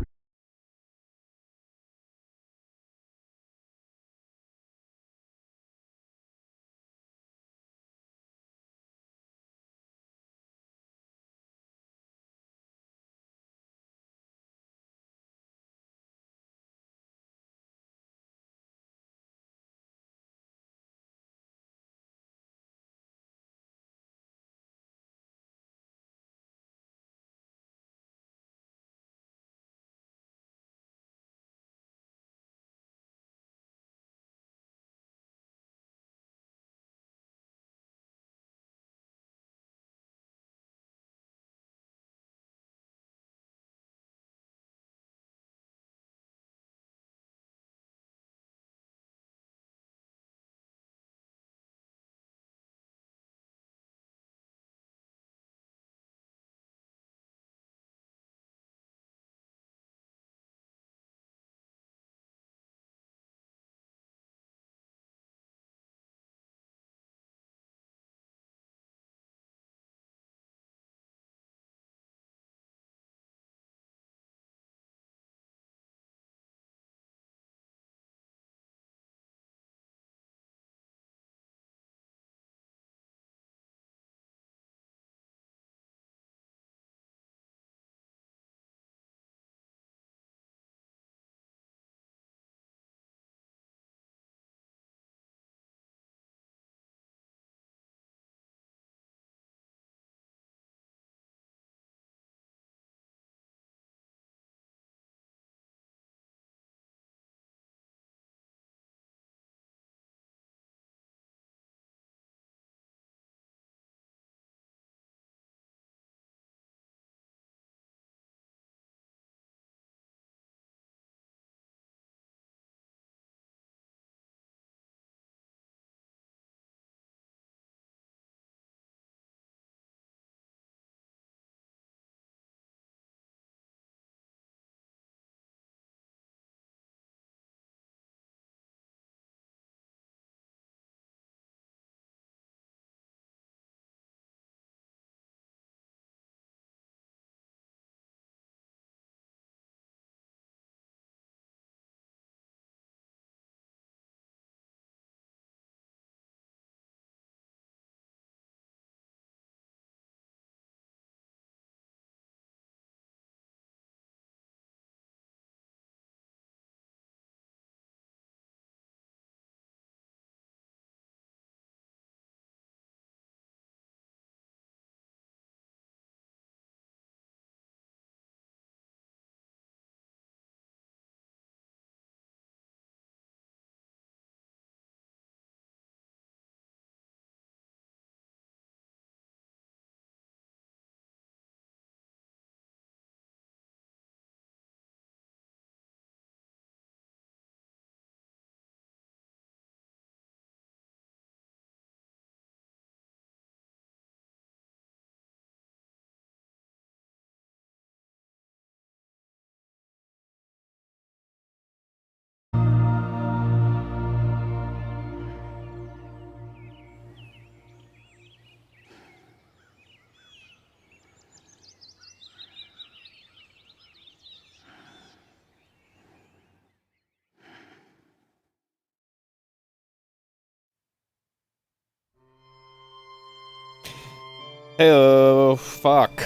Oh, fuck.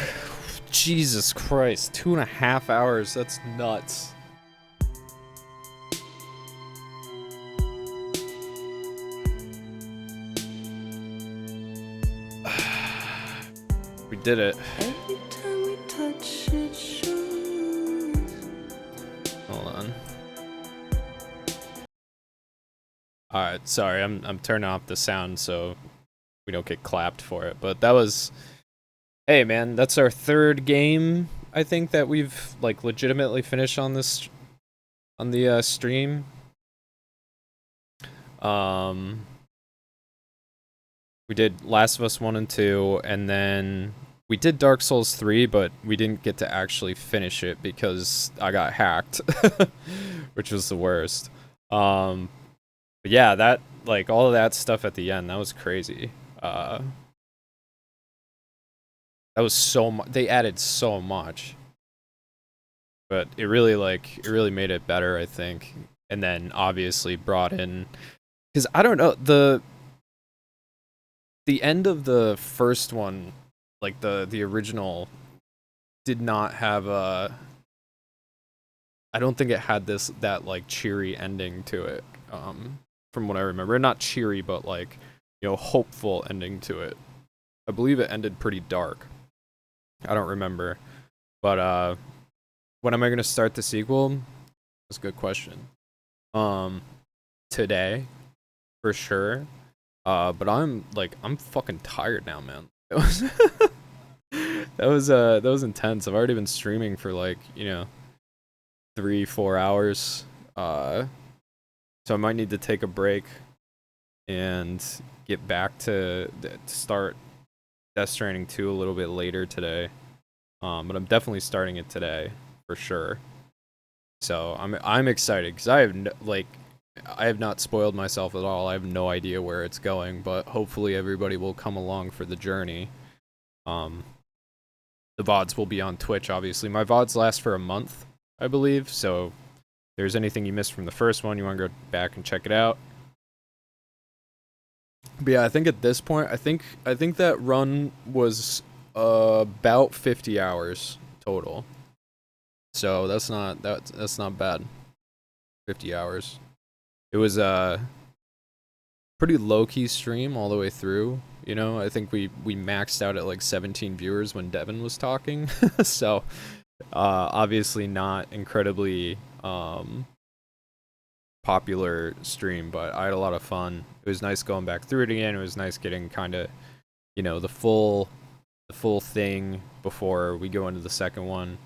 Jesus Christ. 2.5 hours. That's nuts. We did it. Every time we touch it shows. Hold on. Alright, sorry, I'm turning off the sound so we don't get clapped for it. But that was... Hey man, that's our third game, I think, that we've like legitimately finished on this on the stream. We did Last of Us 1 and 2, and then we did Dark Souls 3, but we didn't get to actually finish it because I got hacked, which was the worst. But yeah, that, like, all of that stuff at the end, that was crazy. That was so much. They added so much. But it really, like, it really made it better, I think. And then, obviously, brought in... Because, I don't know, the end of the first one, like the original, did not have a... I don't think it had that like cheery ending to it, from what I remember. Not cheery, but like, you know, hopeful ending to it. I believe it ended pretty dark. I don't remember. But when am I gonna start the sequel? That's a good question. Today, for sure. But I'm fucking tired now, man. That was intense. I've already been streaming for like, you know, 3-4 hours. So I might need to take a break and get back to start Death Stranding 2 a little bit later today. But I'm definitely starting it today for sure. So I'm excited because I have not spoiled myself at all. I have no idea where it's going, but hopefully everybody will come along for the journey. The VODs will be on Twitch, obviously. My VODs last for a month, I believe, so if there's anything you missed from the first one, you want to go back and check it out. But yeah, I think at this point, I think that run was about 50 hours total. So that's not bad. 50 hours. It was a pretty low-key stream all the way through, you know? I think we maxed out at like 17 viewers when Devin was talking. So, obviously not incredibly popular stream, but I had a lot of fun. It was nice going back through it again. It was nice getting kind of, you know, the full thing before we go into the second one.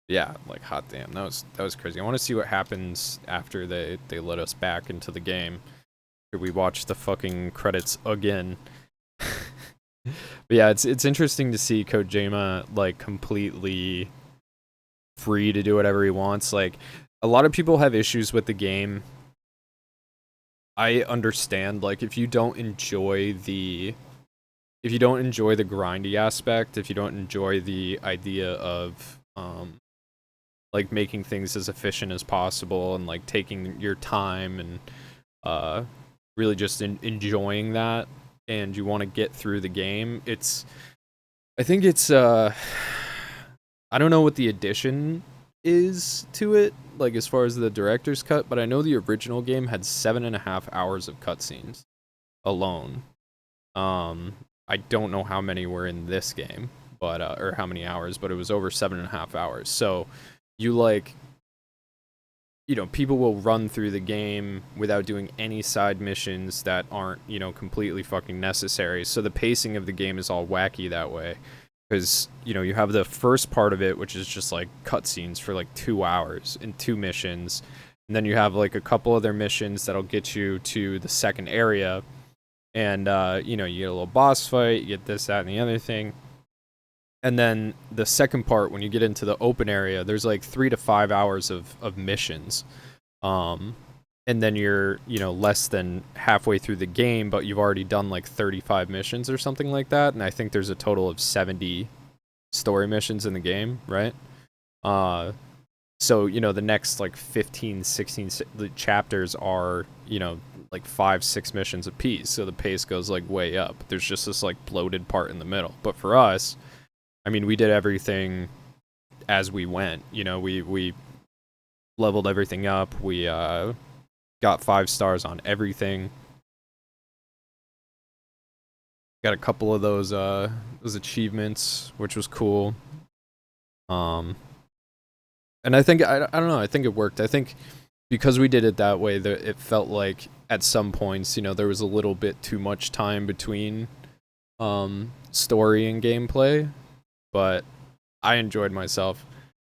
Yeah, like hot damn, that was crazy. I want to see what happens after they let us back into the game. Here we watch the fucking credits again. But yeah, it's interesting to see Kojima like completely free to do whatever he wants. Like, a lot of people have issues with the game. I understand, like, if you don't enjoy the grindy aspect, if you don't enjoy the idea of like making things as efficient as possible and like taking your time and really just enjoying that, and you want to get through the game, I think it's I don't know what the addition is to it, like as far as the director's cut, but I know the original game had 7.5 hours of cutscenes alone. I don't know how many were in this game, but or how many hours, but it was over 7.5 hours. So you like, you know, people will run through the game without doing any side missions that aren't, you know, completely fucking necessary. So the pacing of the game is all wacky that way. Because, you know, you have the first part of it, which is just like cutscenes for like 2 hours in 2 missions. And then you have like a couple other missions that'll get you to the second area. And, you know, you get a little boss fight, you get this, that, and the other thing. And then the second part, when you get into the open area, there's like 3 to 5 hours of missions. And then you're, you know, less than halfway through the game, but you've already done like 35 missions or something like that. And I think there's a total of 70 story missions in the game, right? So, you know, the next like 15, 16 chapters are, you know, like 5-6 missions apiece, so the pace goes like way up. There's just this like bloated part in the middle. But for us, I mean, we did everything as we went. You know, we leveled everything up. We got 5 stars on everything. Got a couple of those achievements, which was cool. And I think I don't know. I think it worked. I think because we did it that way, that it felt like at some points, you know, there was a little bit too much time between story and gameplay, but I enjoyed myself.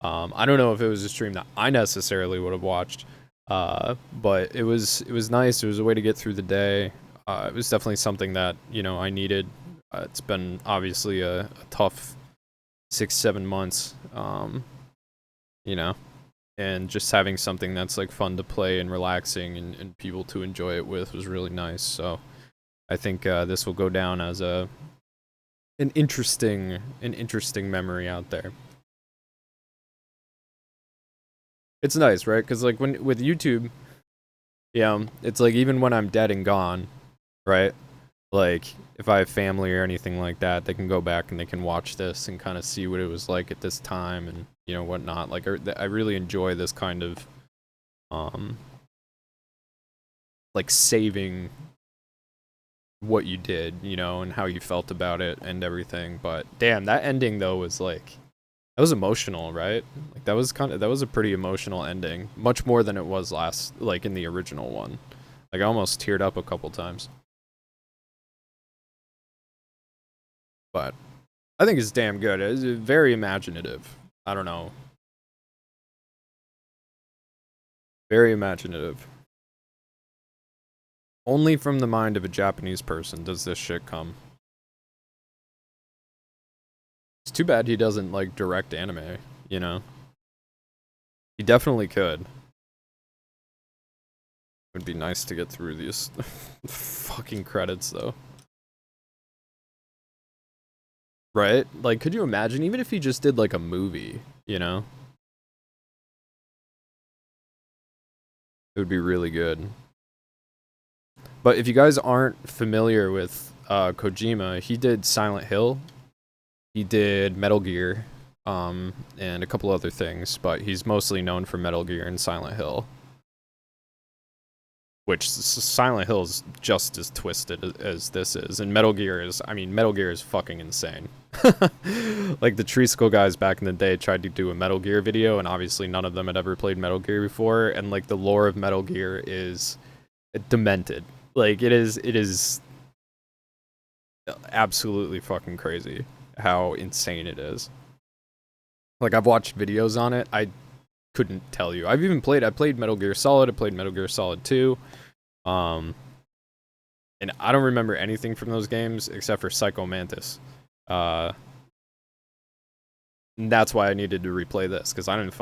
I don't know if it was a stream that I necessarily would have watched, but it was nice. It was a way to get through the day. It was definitely something that, you know, I needed. It's been obviously a tough 6-7 months, you know, and just having something that's like fun to play and relaxing and people to enjoy it with was really nice. So I think this will go down as an interesting memory out there. It's nice, right? Because like with YouTube, yeah, it's like even when I'm dead and gone, right? Like if I have family or anything like that, they can go back and they can watch this and kind of see what it was like at this time and, you know, whatnot. Like I really enjoy this kind of like saving what you did, you know, and how you felt about it and everything. But damn, that ending though was like, that was emotional, right? Like that was a pretty emotional ending, much more than it was like in the original one. Like I almost teared up a couple times. But I think it's damn good. It's very imaginative. I don't know. Very imaginative. Only from the mind of a Japanese person does this shit come. It's too bad he doesn't like direct anime, you know? He definitely could. It would be nice to get through these fucking credits though. Right? Like, could you imagine, even if he just did like a movie, you know? It would be really good. But if you guys aren't familiar with Kojima, he did Silent Hill, he did Metal Gear, and a couple other things, but he's mostly known for Metal Gear and Silent Hill. Which Silent Hill is just as twisted as this is, and Metal Gear is, I mean, Metal Gear is fucking insane. Like the Tree School guys back in the day tried to do a Metal Gear video, and obviously none of them had ever played Metal Gear before, and like the lore of Metal Gear is demented. Like it is absolutely fucking crazy how insane it is. Like I've watched videos on it, I couldn't tell you. I played Metal Gear Solid, I played Metal Gear Solid 2. And I don't remember anything from those games except for Psycho Mantis. And that's why I needed to replay this, because I didn't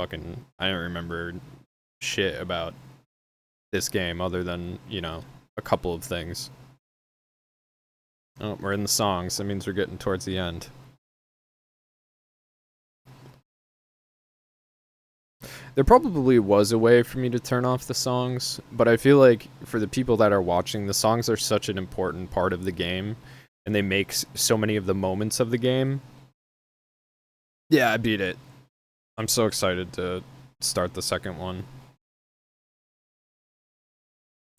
remember shit about this game other than, you know, a couple of things. Oh, we're in the songs. That means we're getting towards the end. There probably was a way for me to turn off the songs, but I feel like for the people that are watching, the songs are such an important part of the game, and they make so many of the moments of the game. Yeah, I beat it. I'm so excited to start the second one.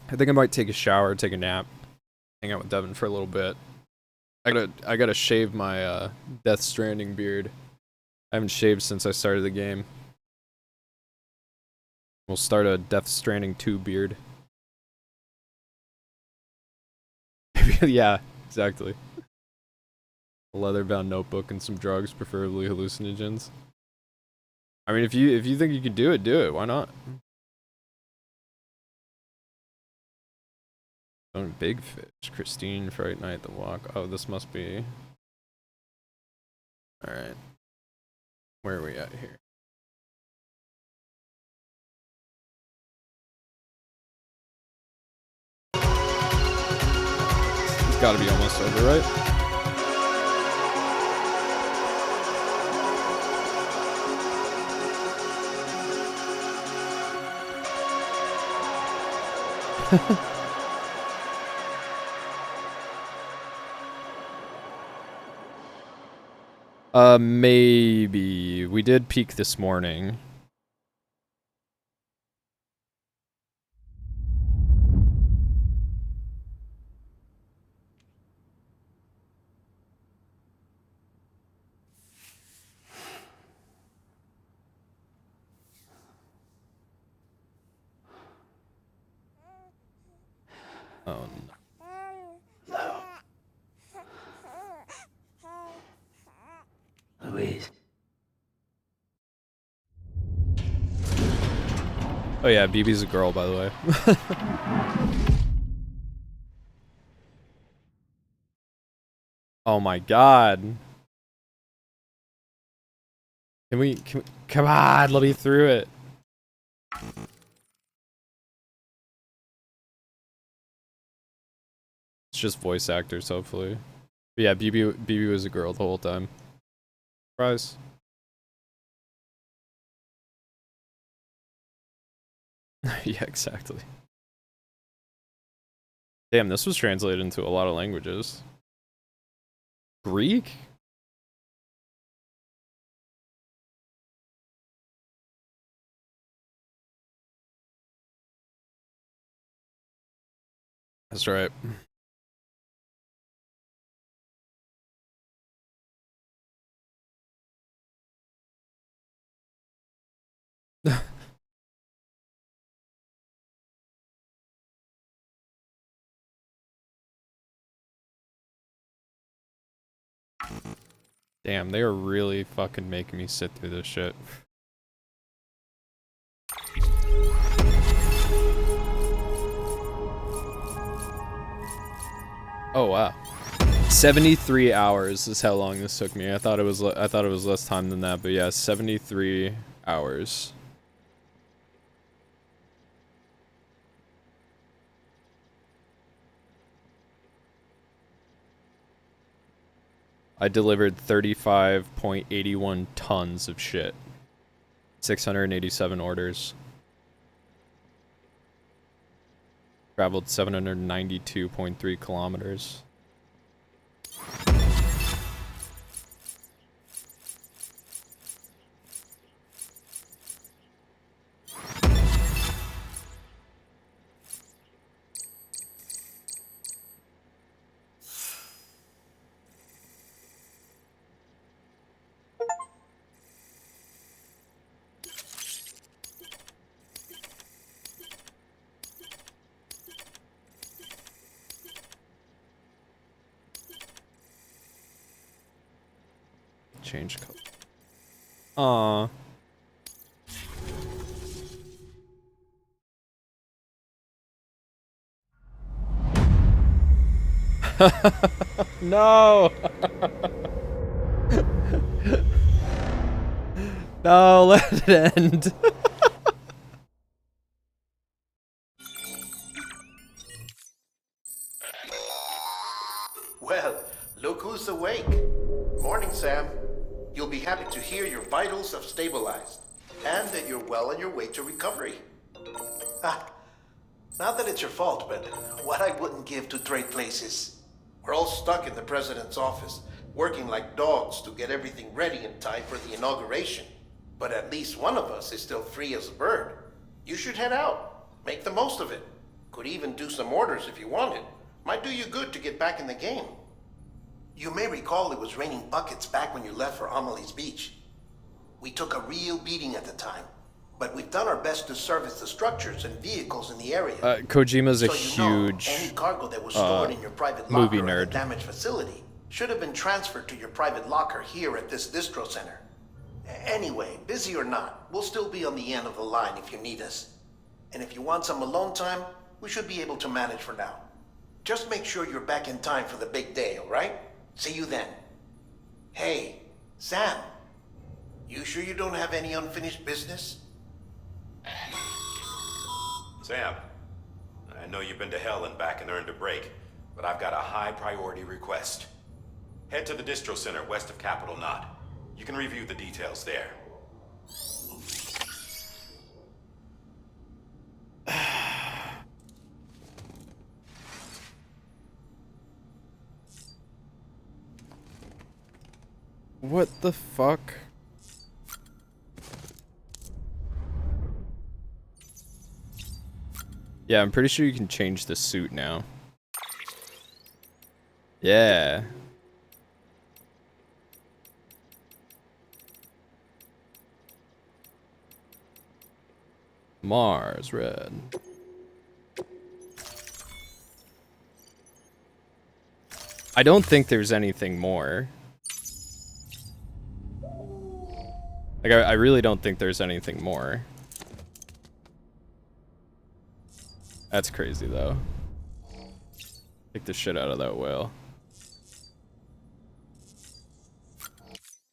I think I might take a shower, take a nap, hang out with Devin for a little bit. I gotta shave my Death Stranding beard. I haven't shaved since I started the game. We'll start a Death Stranding 2 beard. Yeah, exactly. A leather-bound notebook and some drugs, preferably hallucinogens. I mean, if you think you can do it. Why not? Oh, Big Fish, Christine, Fright Night, The Walk. Oh, this must be. All right. Where are we at here? It's got to be almost over, right? Maybe. We did peak this morning. Oh no. Louise. Oh yeah, BB's a girl, by the way. Oh my god. Can we come on, let me through it. It's just voice actors, hopefully. But yeah, BB was a girl the whole time. Surprise. Yeah, exactly. Damn, this was translated into a lot of languages. Greek? That's right. Damn, they are really fucking making me sit through this shit. Oh wow. 73 hours is how long this took me. I thought it was less time than that, but yeah, 73 hours. I delivered 35.81 tons of shit. 687 orders. Traveled 792.3 kilometers. Change color. Aww. No. No, let it end. Well, look who's awake. Morning, Sam. You'll be happy to hear your vitals have stabilized, and that you're well on your way to recovery. Ah, not that it's your fault, but what I wouldn't give to trade places. We're all stuck in the president's office, working like dogs to get everything ready in time for the inauguration. But at least one of us is still free as a bird. You should head out. Make the most of it. Could even do some orders if you wanted. Might do you good to get back in the game. You may recall it was raining buckets back when you left for Amelie's Beach. We took a real beating at the time, but we've done our best to service the structures and vehicles in the area. Kojima's a So you know, huge any cargo that was stored in your private movie locker at nerd. the damaged facility should have been transferred to your private locker here at this distro center. Anyway, busy or not, we'll still be on the end of the line if you need us. And if you want some alone time, we should be able to manage for now. Just make sure you're back in time for the big day, all right? See you then. Hey, Sam. You sure you don't have any unfinished business? Sam, I know you've been to hell and back and earned a break, but I've got a high priority request. Head to the distro center west of Capitol Knot. You can review the details there. What the fuck? Yeah, I'm pretty sure you can change the suit now. Yeah. Mars red. I don't think there's anything more. Like, I really don't think there's anything more. That's crazy, though. Take the shit out of that whale.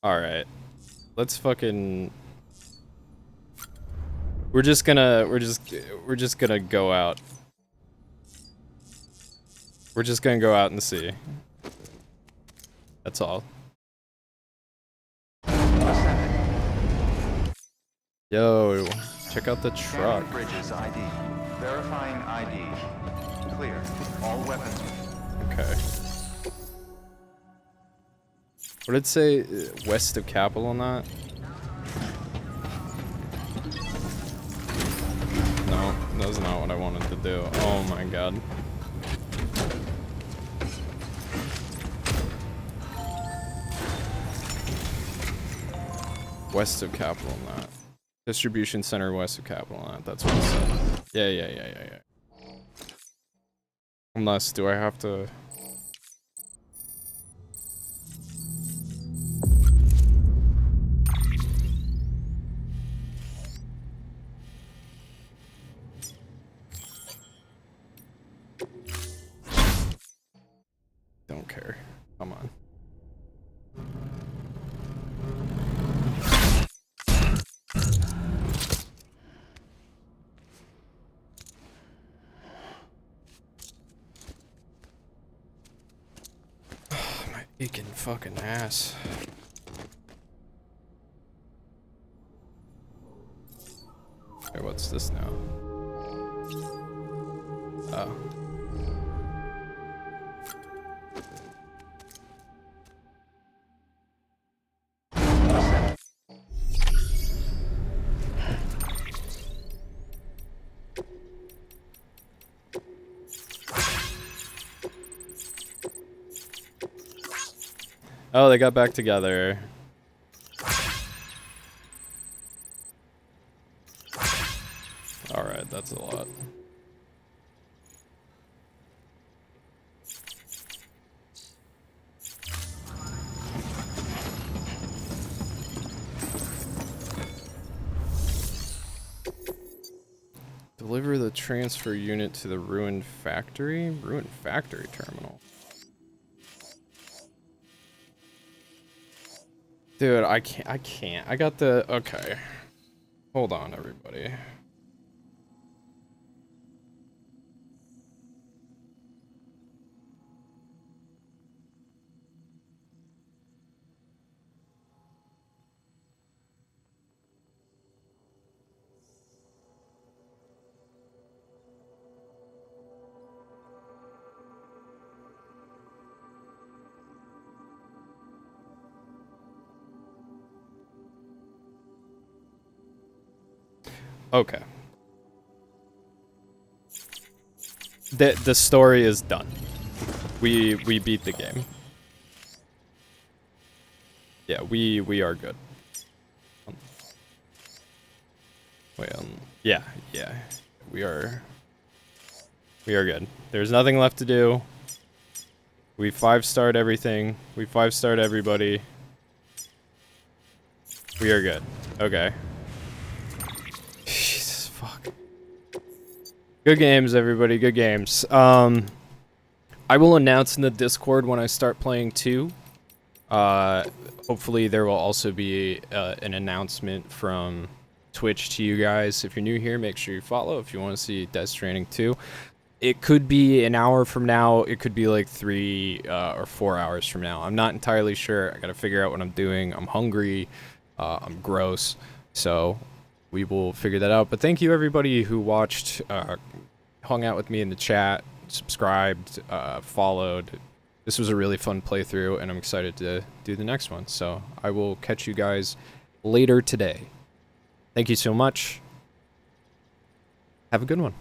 Alright. Let's fucking... We're just gonna go out. We're just gonna go out and see. That's all. Yo, check out the truck. Bridges ID. Verifying ID. Clear. All weapons. Okay. What did it say? West of Capitol on that? No, that's not what I wanted to do. Oh my god. West of Capitol on that. Distribution center west of Capitol on that. That's what it said. Yeah. Unless, do I have to... Don't care. Come on. My aching fucking ass. Okay, what's this now? Oh. Oh, they got back together. Alright, that's a lot. Deliver the transfer unit to the ruined factory? Ruined factory terminal. Dude, I can't. I got the... Okay. Hold on, everybody. Okay. The story is done. We beat the game. Yeah, we are good. Wait, yeah. We are good. There's nothing left to do. We 5-starred everything. We 5-starred everybody. We are good. Okay. Jesus fuck. Good games, everybody. Good games. I will announce in the Discord when I start playing 2. Hopefully there will also be an announcement from Twitch to you guys. If you're new here, make sure you follow if you want to see Death Stranding 2. It could be an hour from now. It could be like 3 or 4 hours from now. I'm not entirely sure. I gotta figure out what I'm doing. I'm hungry. I'm gross. So we will figure that out. But thank you everybody who watched, hung out with me in the chat, subscribed, followed. this was a really fun playthrough, and I'm excited to do the next one. So I will catch you guys later today. Thank you so much. Have a good one.